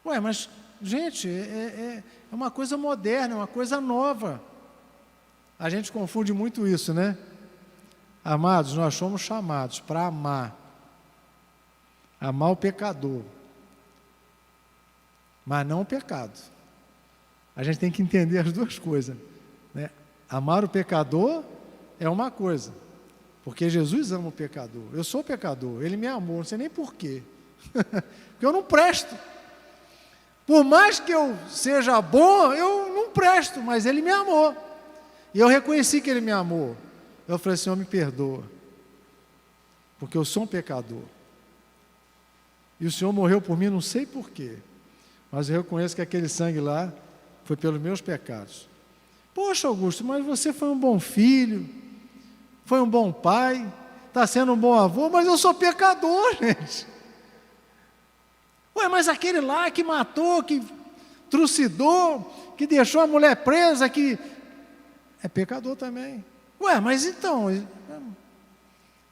Ué, mas, gente, é uma coisa moderna, é uma coisa nova. A gente confunde muito isso, né? Amados, nós somos chamados para amar o pecador, mas não o pecado. A gente tem que entender as duas coisas, né? Amar o pecador é uma coisa, porque Jesus ama o pecador. Eu sou pecador, Ele me amou, não sei nem porquê, porque eu não presto. Por mais que eu seja bom, eu não presto, mas Ele me amou. E eu reconheci que Ele me amou. Eu falei, Senhor, me perdoa, porque eu sou um pecador. E o Senhor morreu por mim, não sei porquê, mas eu reconheço que aquele sangue lá foi pelos meus pecados. Poxa, Augusto, mas você foi um bom filho, foi um bom pai, está sendo um bom avô, mas eu sou pecador, gente. Ué, mas aquele lá que matou, que trucidou, que deixou a mulher presa, que é pecador também. Ué, mas então,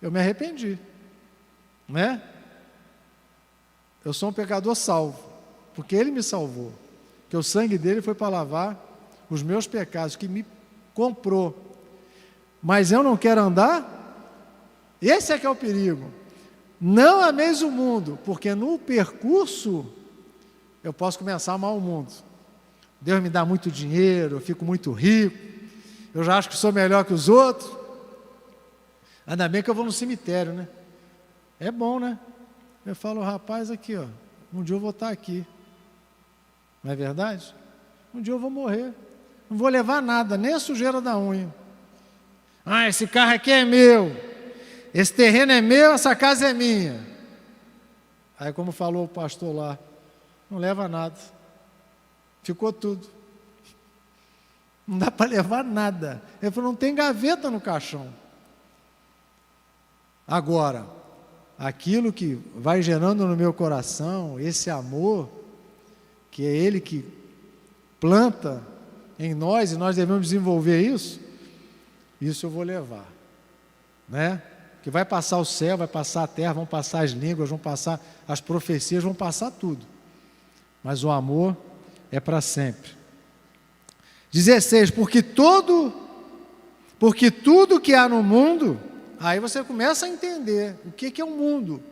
eu me arrependi, né? Eu sou um pecador salvo, porque Ele me salvou, que o sangue dele foi para lavar os meus pecados, que me comprou. Mas eu não quero andar, esse é que é o perigo. Não ameis o mundo, porque no percurso eu posso começar a amar o mundo. Deus me dá muito dinheiro, eu fico muito rico, eu já acho que sou melhor que os outros. Ainda bem que eu vou no cemitério, né? É bom, né? Eu falo, rapaz, aqui, ó, um dia eu vou estar aqui. Não é verdade? Um dia eu vou morrer. Não vou levar nada, nem a sujeira da unha. Ah, esse carro aqui é meu. Esse terreno é meu, essa casa é minha. Aí, como falou o pastor lá, não leva nada. Ficou tudo. Não dá para levar nada. Ele falou, não tem gaveta no caixão. Agora, aquilo que vai gerando no meu coração, esse amor, que é Ele que planta em nós, e nós devemos desenvolver isso eu vou levar, né? Que vai passar o céu, vai passar a terra, vão passar as línguas, vão passar as profecias, vão passar tudo, mas o amor é para sempre. 16, porque tudo que há no mundo, aí você começa a entender o que é o mundo.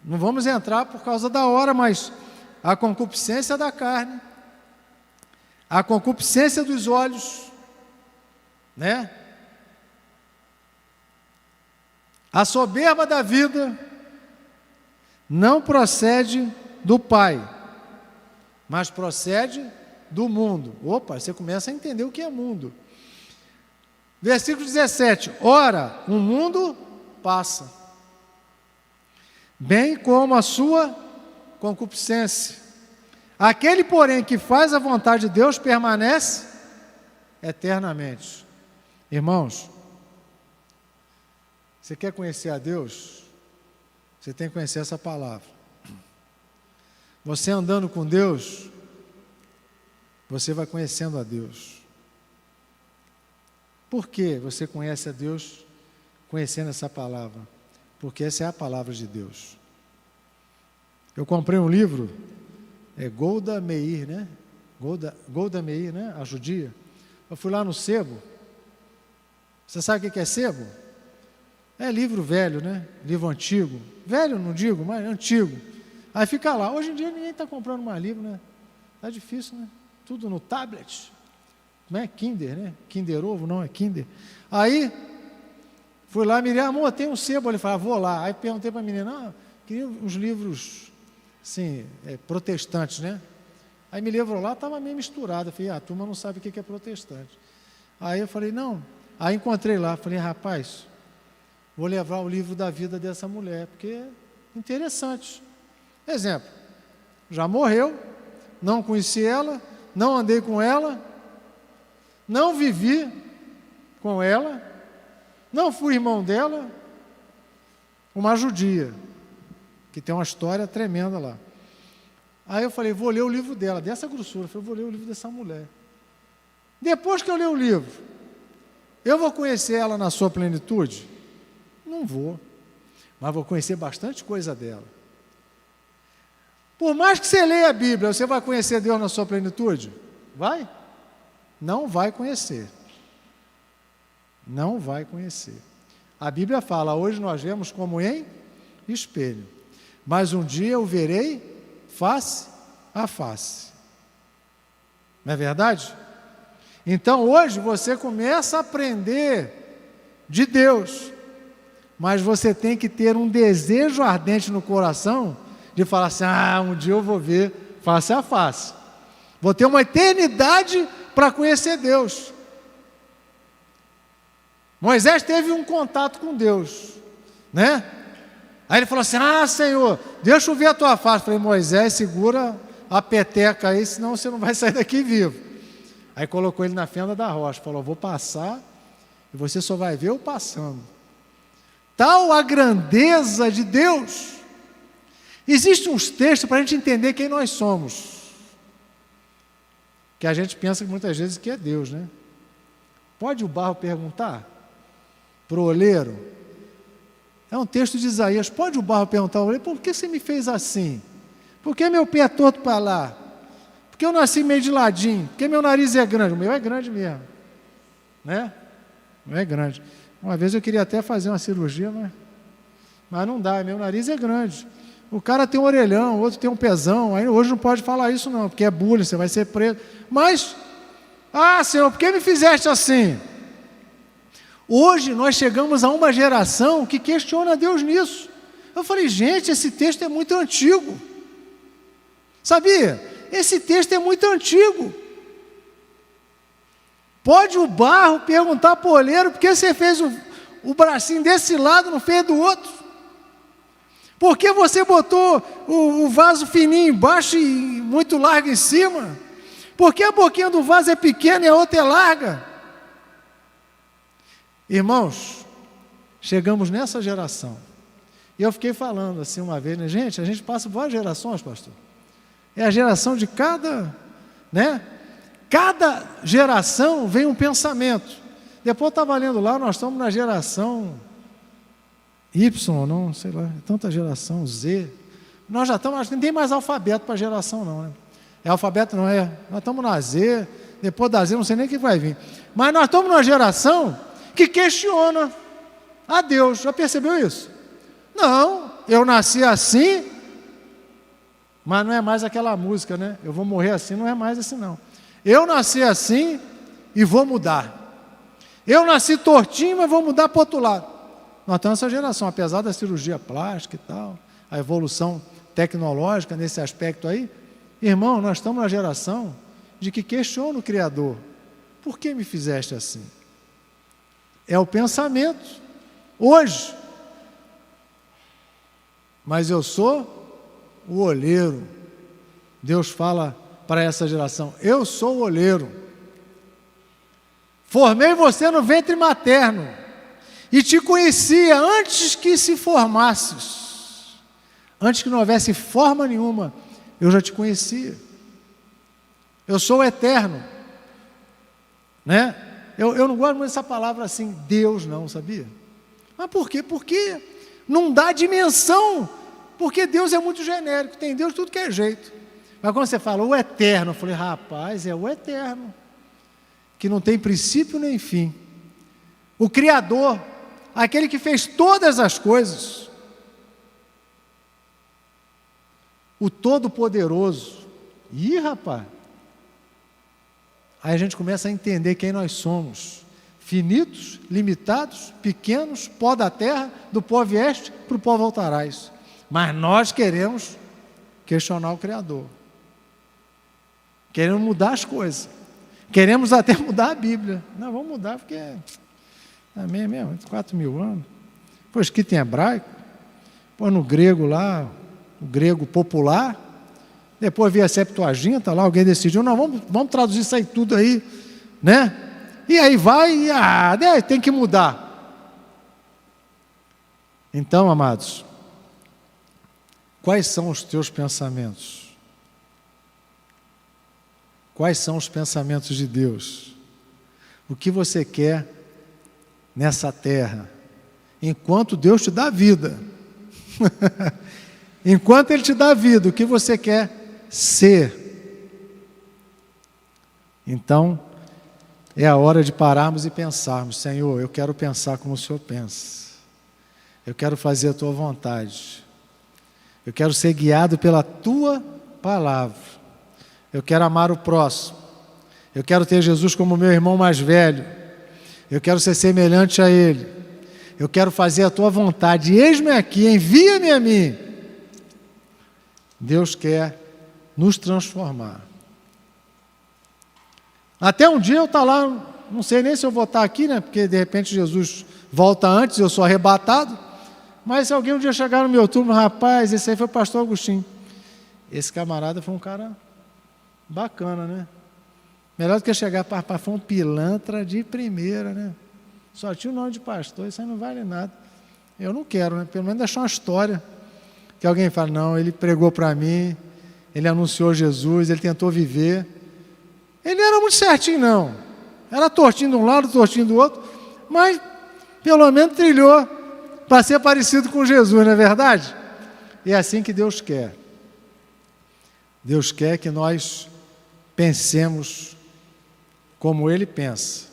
Não vamos entrar por causa da hora, mas a concupiscência da carne, a concupiscência dos olhos, né? A soberba da vida não procede do Pai, mas procede do mundo. Opa, você começa a entender o que é mundo. Versículo 17, ora, o mundo passa, bem como a sua concupiscência. Aquele, porém, que faz a vontade de Deus permanece eternamente. Irmãos, você quer conhecer a Deus? Você tem que conhecer essa palavra. Você andando com Deus, você vai conhecendo a Deus. Por que você conhece a Deus conhecendo essa palavra? Porque essa é a palavra de Deus. Eu comprei um livro, Golda Meir, né? Golda Meir, né? A judia. Eu fui lá no sebo. Você sabe o que é sebo? É livro velho, né? Livro antigo. Velho não digo, mas antigo. Aí fica lá. Hoje em dia ninguém está comprando mais livro, né? Está difícil, né? Tudo no tablet. Não é Kinder, né? Kinder Ovo, não, é Kinder. Aí, fui lá, Miriam, amor, tem um sebo. Ele falou, vou lá. Aí perguntei para a menina, queria uns livros, assim, protestantes, né? Aí me levou lá, estava meio misturado. Eu falei, a turma não sabe o que é protestante. Aí eu falei, não. Aí encontrei lá, falei, rapaz, vou levar o livro da vida dessa mulher, porque é interessante. Exemplo, já morreu, não conheci ela, não andei com ela, não vivi com ela, não fui irmão dela, uma judia, que tem uma história tremenda lá. Aí eu falei, vou ler o livro dela, dessa grossura. Eu falei, vou ler o livro dessa mulher. Depois que eu ler o livro, eu vou conhecer ela na sua plenitude? Não vou, mas vou conhecer bastante coisa dela. Por mais que você leia a Bíblia, você vai conhecer Deus na sua plenitude? Vai? Não vai conhecer. Não vai conhecer. A Bíblia fala, hoje nós vemos como em espelho, mas um dia eu verei face a face. Não é verdade? Então hoje você começa a aprender de Deus, mas você tem que ter um desejo ardente no coração de falar assim, um dia eu vou ver face a face. Vou ter uma eternidade para conhecer Deus. Moisés teve um contato com Deus, né? Aí ele falou assim, Senhor, deixa eu ver a tua face. Eu falei, Moisés, segura a peteca aí, senão você não vai sair daqui vivo. Aí colocou ele na fenda da rocha, falou, vou passar e você só vai ver eu passando. Tal a grandeza de Deus. Existem uns textos para a gente entender quem nós somos, que a gente pensa que muitas vezes que é Deus, né? Pode o barro perguntar para o oleiro? É um texto de Isaías. Pode o barro perguntar ao oleiro, por que você me fez assim? Por que meu pé é torto para lá? Por que eu nasci meio de ladinho? Por que meu nariz é grande? O meu é grande mesmo, né? Não é grande. Uma vez eu queria até fazer uma cirurgia, mas não dá, meu nariz é grande. O cara tem um orelhão, o outro tem um pezão, aí hoje não pode falar isso não, porque é bullying, você vai ser preso. Mas, Senhor, por que me fizeste assim? Hoje nós chegamos a uma geração que questiona Deus nisso. Eu falei, gente, esse texto é muito antigo. Sabia? Esse texto é muito antigo. Pode o barro perguntar para o oleiro, por que você fez o bracinho desse lado, não fez do outro? Por que você botou o vaso fininho embaixo e muito largo em cima? Por que a boquinha do vaso é pequena e a outra é larga? Irmãos, chegamos nessa geração. E eu fiquei falando assim uma vez, né? Gente, a gente passa por várias gerações, pastor. É a geração de cada, né? Cada geração vem um pensamento. Depois eu estava lendo lá, nós estamos na geração Y, não, sei lá, tanta geração Z. Nós já estamos, acho que não tem mais alfabeto para geração não, né? É alfabeto não é? Nós estamos na Z, depois da Z não sei nem o que vai vir. Mas nós estamos numa geração que questiona a Deus. Já percebeu isso? Não, eu nasci assim, mas não é mais aquela música, né? Eu vou morrer assim, não é mais assim não. Eu nasci assim e vou mudar. Eu nasci tortinho, mas vou mudar para o outro lado. Nós estamos nessa geração, apesar da cirurgia plástica e tal, a evolução tecnológica nesse aspecto aí, irmão, nós estamos na geração de que questiona o Criador. Por que me fizeste assim? É o pensamento, hoje. Mas eu sou o olheiro. Deus fala para essa geração, eu sou o olheiro. Formei você no ventre materno e te conhecia antes que se formasses. Antes que não houvesse forma nenhuma, eu já te conhecia. Eu sou o eterno, né? Eu não gosto muito dessa palavra assim, Deus não, sabia? Mas por quê? Porque não dá dimensão Porque Deus é muito genérico, tem Deus de tudo que é jeito. Mas quando você fala o eterno, eu falei, rapaz, é o eterno, que não tem princípio nem fim. O Criador, aquele que fez todas as coisas. O Todo-Poderoso. Ih, rapaz. Aí a gente começa a entender quem nós somos. Finitos, limitados, pequenos, pó da terra, do pó vieste, para o pó voltarás. Mas nós queremos questionar o Criador. Queremos mudar as coisas. Queremos até mudar a Bíblia. Não, vamos mudar porque é mesmo, 4.000 anos. Foi escrito em hebraico, põe no grego lá, o grego popular, depois veio a Septuaginta lá, alguém decidiu, não, vamos traduzir isso aí tudo aí, né? E aí vai, tem que mudar. Então, amados, quais são os teus pensamentos? Quais são os pensamentos de Deus? O que você quer nessa terra? Enquanto Deus te dá vida. Enquanto Ele te dá vida, o que você quer ser? Então, é a hora de pararmos e pensarmos, Senhor, eu quero pensar como o Senhor pensa. Eu quero fazer a Tua vontade. Eu quero ser guiado pela Tua palavra. Eu quero amar o próximo. Eu quero ter Jesus como meu irmão mais velho. Eu quero ser semelhante a Ele. Eu quero fazer a Tua vontade. Eis-me aqui, envia-me a mim. Deus quer nos transformar. Até um dia eu estou lá, não sei nem se eu vou estar aqui, né? Porque de repente Jesus volta antes, eu sou arrebatado. Mas se alguém um dia chegar no meu turno, rapaz, esse aí foi o pastor Agostinho. Esse camarada foi um cara bacana, né? Melhor do que chegar para foi um pilantra de primeira, né? Só tinha o nome de pastor, isso aí não vale nada. Eu não quero, né? Pelo menos deixar uma história. Que alguém fala, não, ele pregou para mim, ele anunciou Jesus, ele tentou viver. Ele não era muito certinho, não. Era tortinho de um lado, tortinho do outro, mas pelo menos trilhou para ser parecido com Jesus, não é verdade? E é assim que Deus quer. Deus quer que nós pensemos como Ele pensa.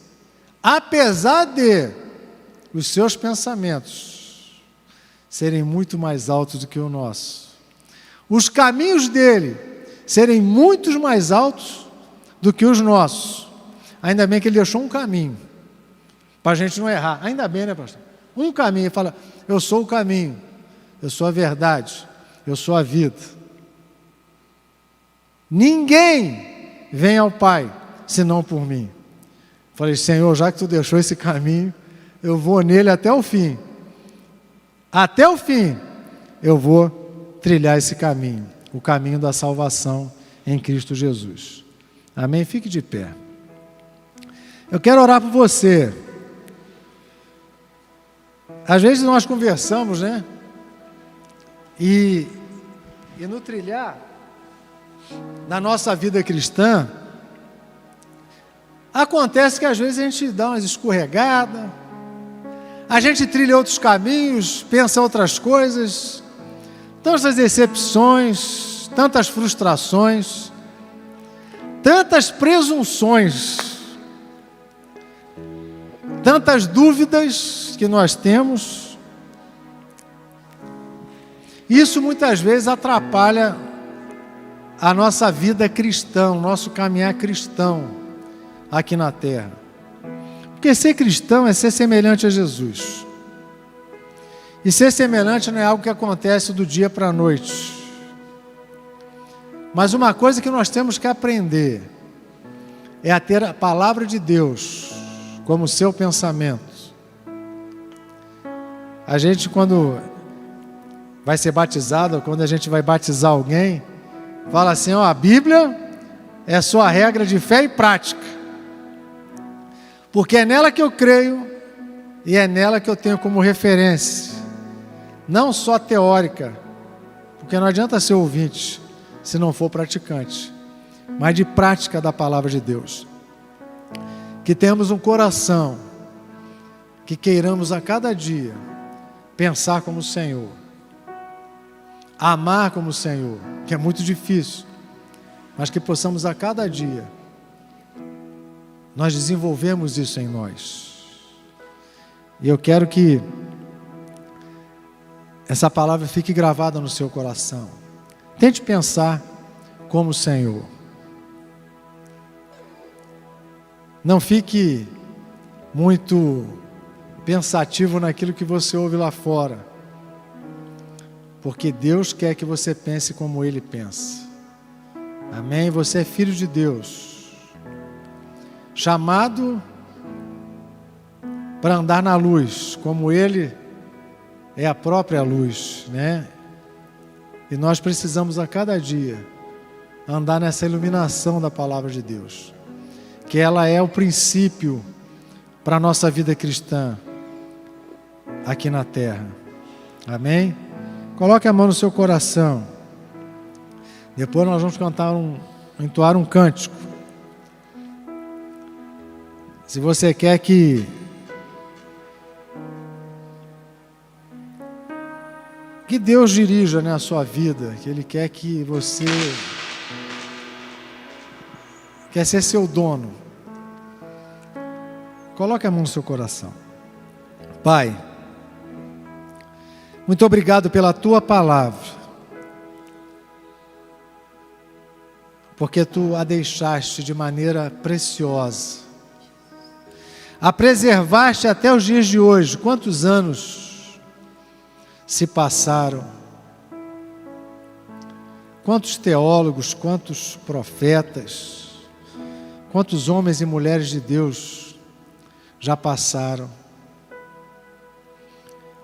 Apesar de os seus pensamentos serem muito mais altos do que o nosso. Os caminhos dele serem muito mais altos do que os nossos. Ainda bem que ele deixou um caminho, para a gente não errar. Ainda bem, né, pastor? Um caminho, ele fala, eu sou o caminho, eu sou a verdade, eu sou a vida. Ninguém vem ao Pai, senão por mim. Falei, Senhor, já que tu deixou esse caminho, eu vou nele até o fim. Até o fim, eu vou trilhar esse caminho, o caminho da salvação em Cristo Jesus. Amém? Fique de pé. Eu quero orar por você. Às vezes nós conversamos, né? E no trilhar da nossa vida cristã, acontece que às vezes a gente dá umas escorregadas, a gente trilha outros caminhos, pensa outras coisas, tantas decepções, tantas frustrações, tantas presunções, tantas dúvidas que nós temos. Isso muitas vezes atrapalha a nossa vida cristã, o nosso caminhar cristão aqui na terra. Porque ser cristão é ser semelhante a Jesus. E ser semelhante não é algo que acontece do dia para a noite. Mas uma coisa que nós temos que aprender é a ter a palavra de Deus como seu pensamento. A gente, quando vai ser batizado, quando a gente vai batizar alguém, fala assim, ó, a Bíblia é sua regra de fé e prática. Porque é nela que eu creio e é nela que eu tenho como referência. Não só teórica, porque não adianta ser ouvinte se não for praticante, mas de prática da palavra de Deus. Que tenhamos um coração, que queiramos a cada dia pensar como o Senhor. amar como o Senhor, que é muito difícil, mas que possamos a cada dia nós desenvolvemos isso em nós. E eu quero que essa palavra fique gravada no seu coração. Tente pensar como o Senhor. Não fique muito pensativo naquilo que você ouve lá fora, porque Deus quer que você pense como Ele pensa. Amém? Você é filho de Deus, chamado para andar na luz, como Ele é a própria luz, né? E nós precisamos a cada dia andar nessa iluminação da palavra de Deus, que ela é o princípio para a nossa vida cristã aqui na terra. Amém? Coloque a mão no seu coração. Depois nós vamos entoar um cântico. Se você quer que Deus dirija, né, a sua vida, que Ele quer que você quer ser seu dono, coloque a mão no seu coração. Pai, muito obrigado pela Tua palavra, porque Tu a deixaste de maneira preciosa, a preservaste até os dias de hoje. Quantos anos se passaram, quantos teólogos, quantos profetas, quantos homens e mulheres de Deus já passaram,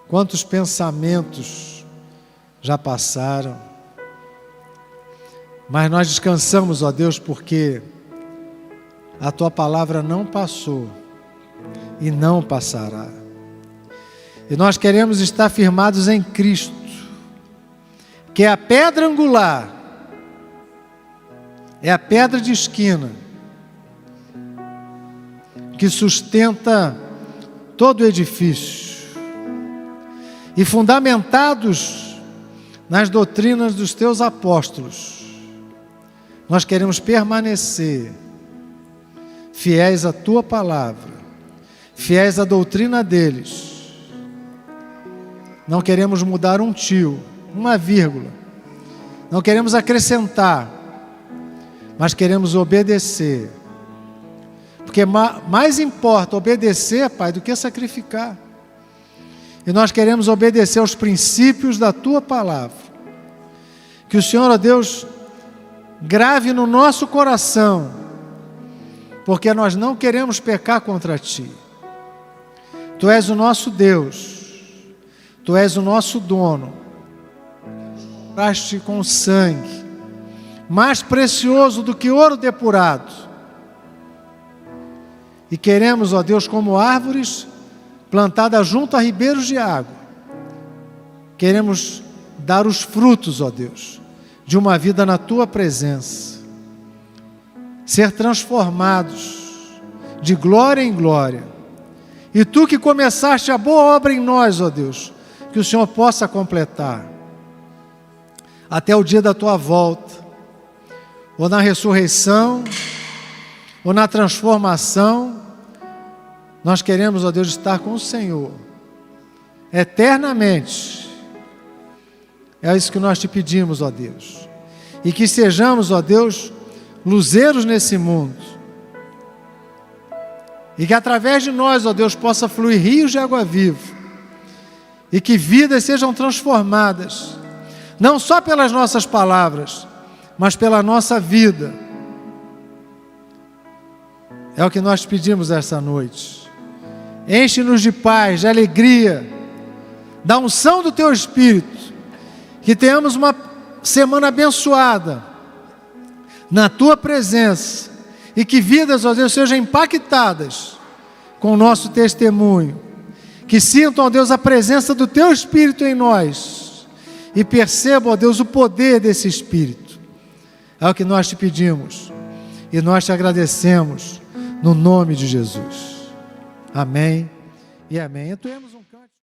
quantos pensamentos já passaram, mas nós descansamos, ó Deus, porque a Tua palavra não passou e não passará. E nós queremos estar firmados em Cristo, que é a pedra angular, é a pedra de esquina, que sustenta todo o edifício, e fundamentados nas doutrinas dos Teus apóstolos, nós queremos permanecer fiéis à Tua palavra, fiéis à doutrina deles. Não queremos mudar um tio, uma vírgula, não queremos acrescentar, mas queremos obedecer, porque mais importa obedecer, Pai, do que sacrificar. E nós queremos obedecer aos princípios da Tua palavra, que o Senhor, ó Deus, grave no nosso coração, porque nós não queremos pecar contra Ti. Tu és o nosso Deus, Tu és o nosso dono, compraste com sangue, mais precioso do que ouro depurado. E queremos, ó Deus, como árvores plantadas junto a ribeiros de água, queremos dar os frutos, ó Deus, de uma vida na Tua presença, ser transformados de glória em glória. E Tu que começaste a boa obra em nós, ó Deus, que o Senhor possa completar até o dia da Tua volta, ou na ressurreição, ou na transformação. Nós queremos, ó Deus, estar com o Senhor eternamente. É isso que nós Te pedimos, ó Deus, e que sejamos, ó Deus, luzeiros nesse mundo, e que através de nós, ó Deus, possa fluir rios de água viva, e que vidas sejam transformadas, não só pelas nossas palavras, mas pela nossa vida. É o que nós pedimos esta noite. Enche-nos de paz, de alegria, da unção do Teu Espírito, que tenhamos uma semana abençoada na Tua presença, e que vidas, ó Deus, sejam impactadas com o nosso testemunho, que sintam, ó Deus, a presença do Teu Espírito em nós, e percebam, ó Deus, o poder desse Espírito. É o que nós Te pedimos, e nós Te agradecemos, no nome de Jesus. Amém e amém. Entoemos um cântico.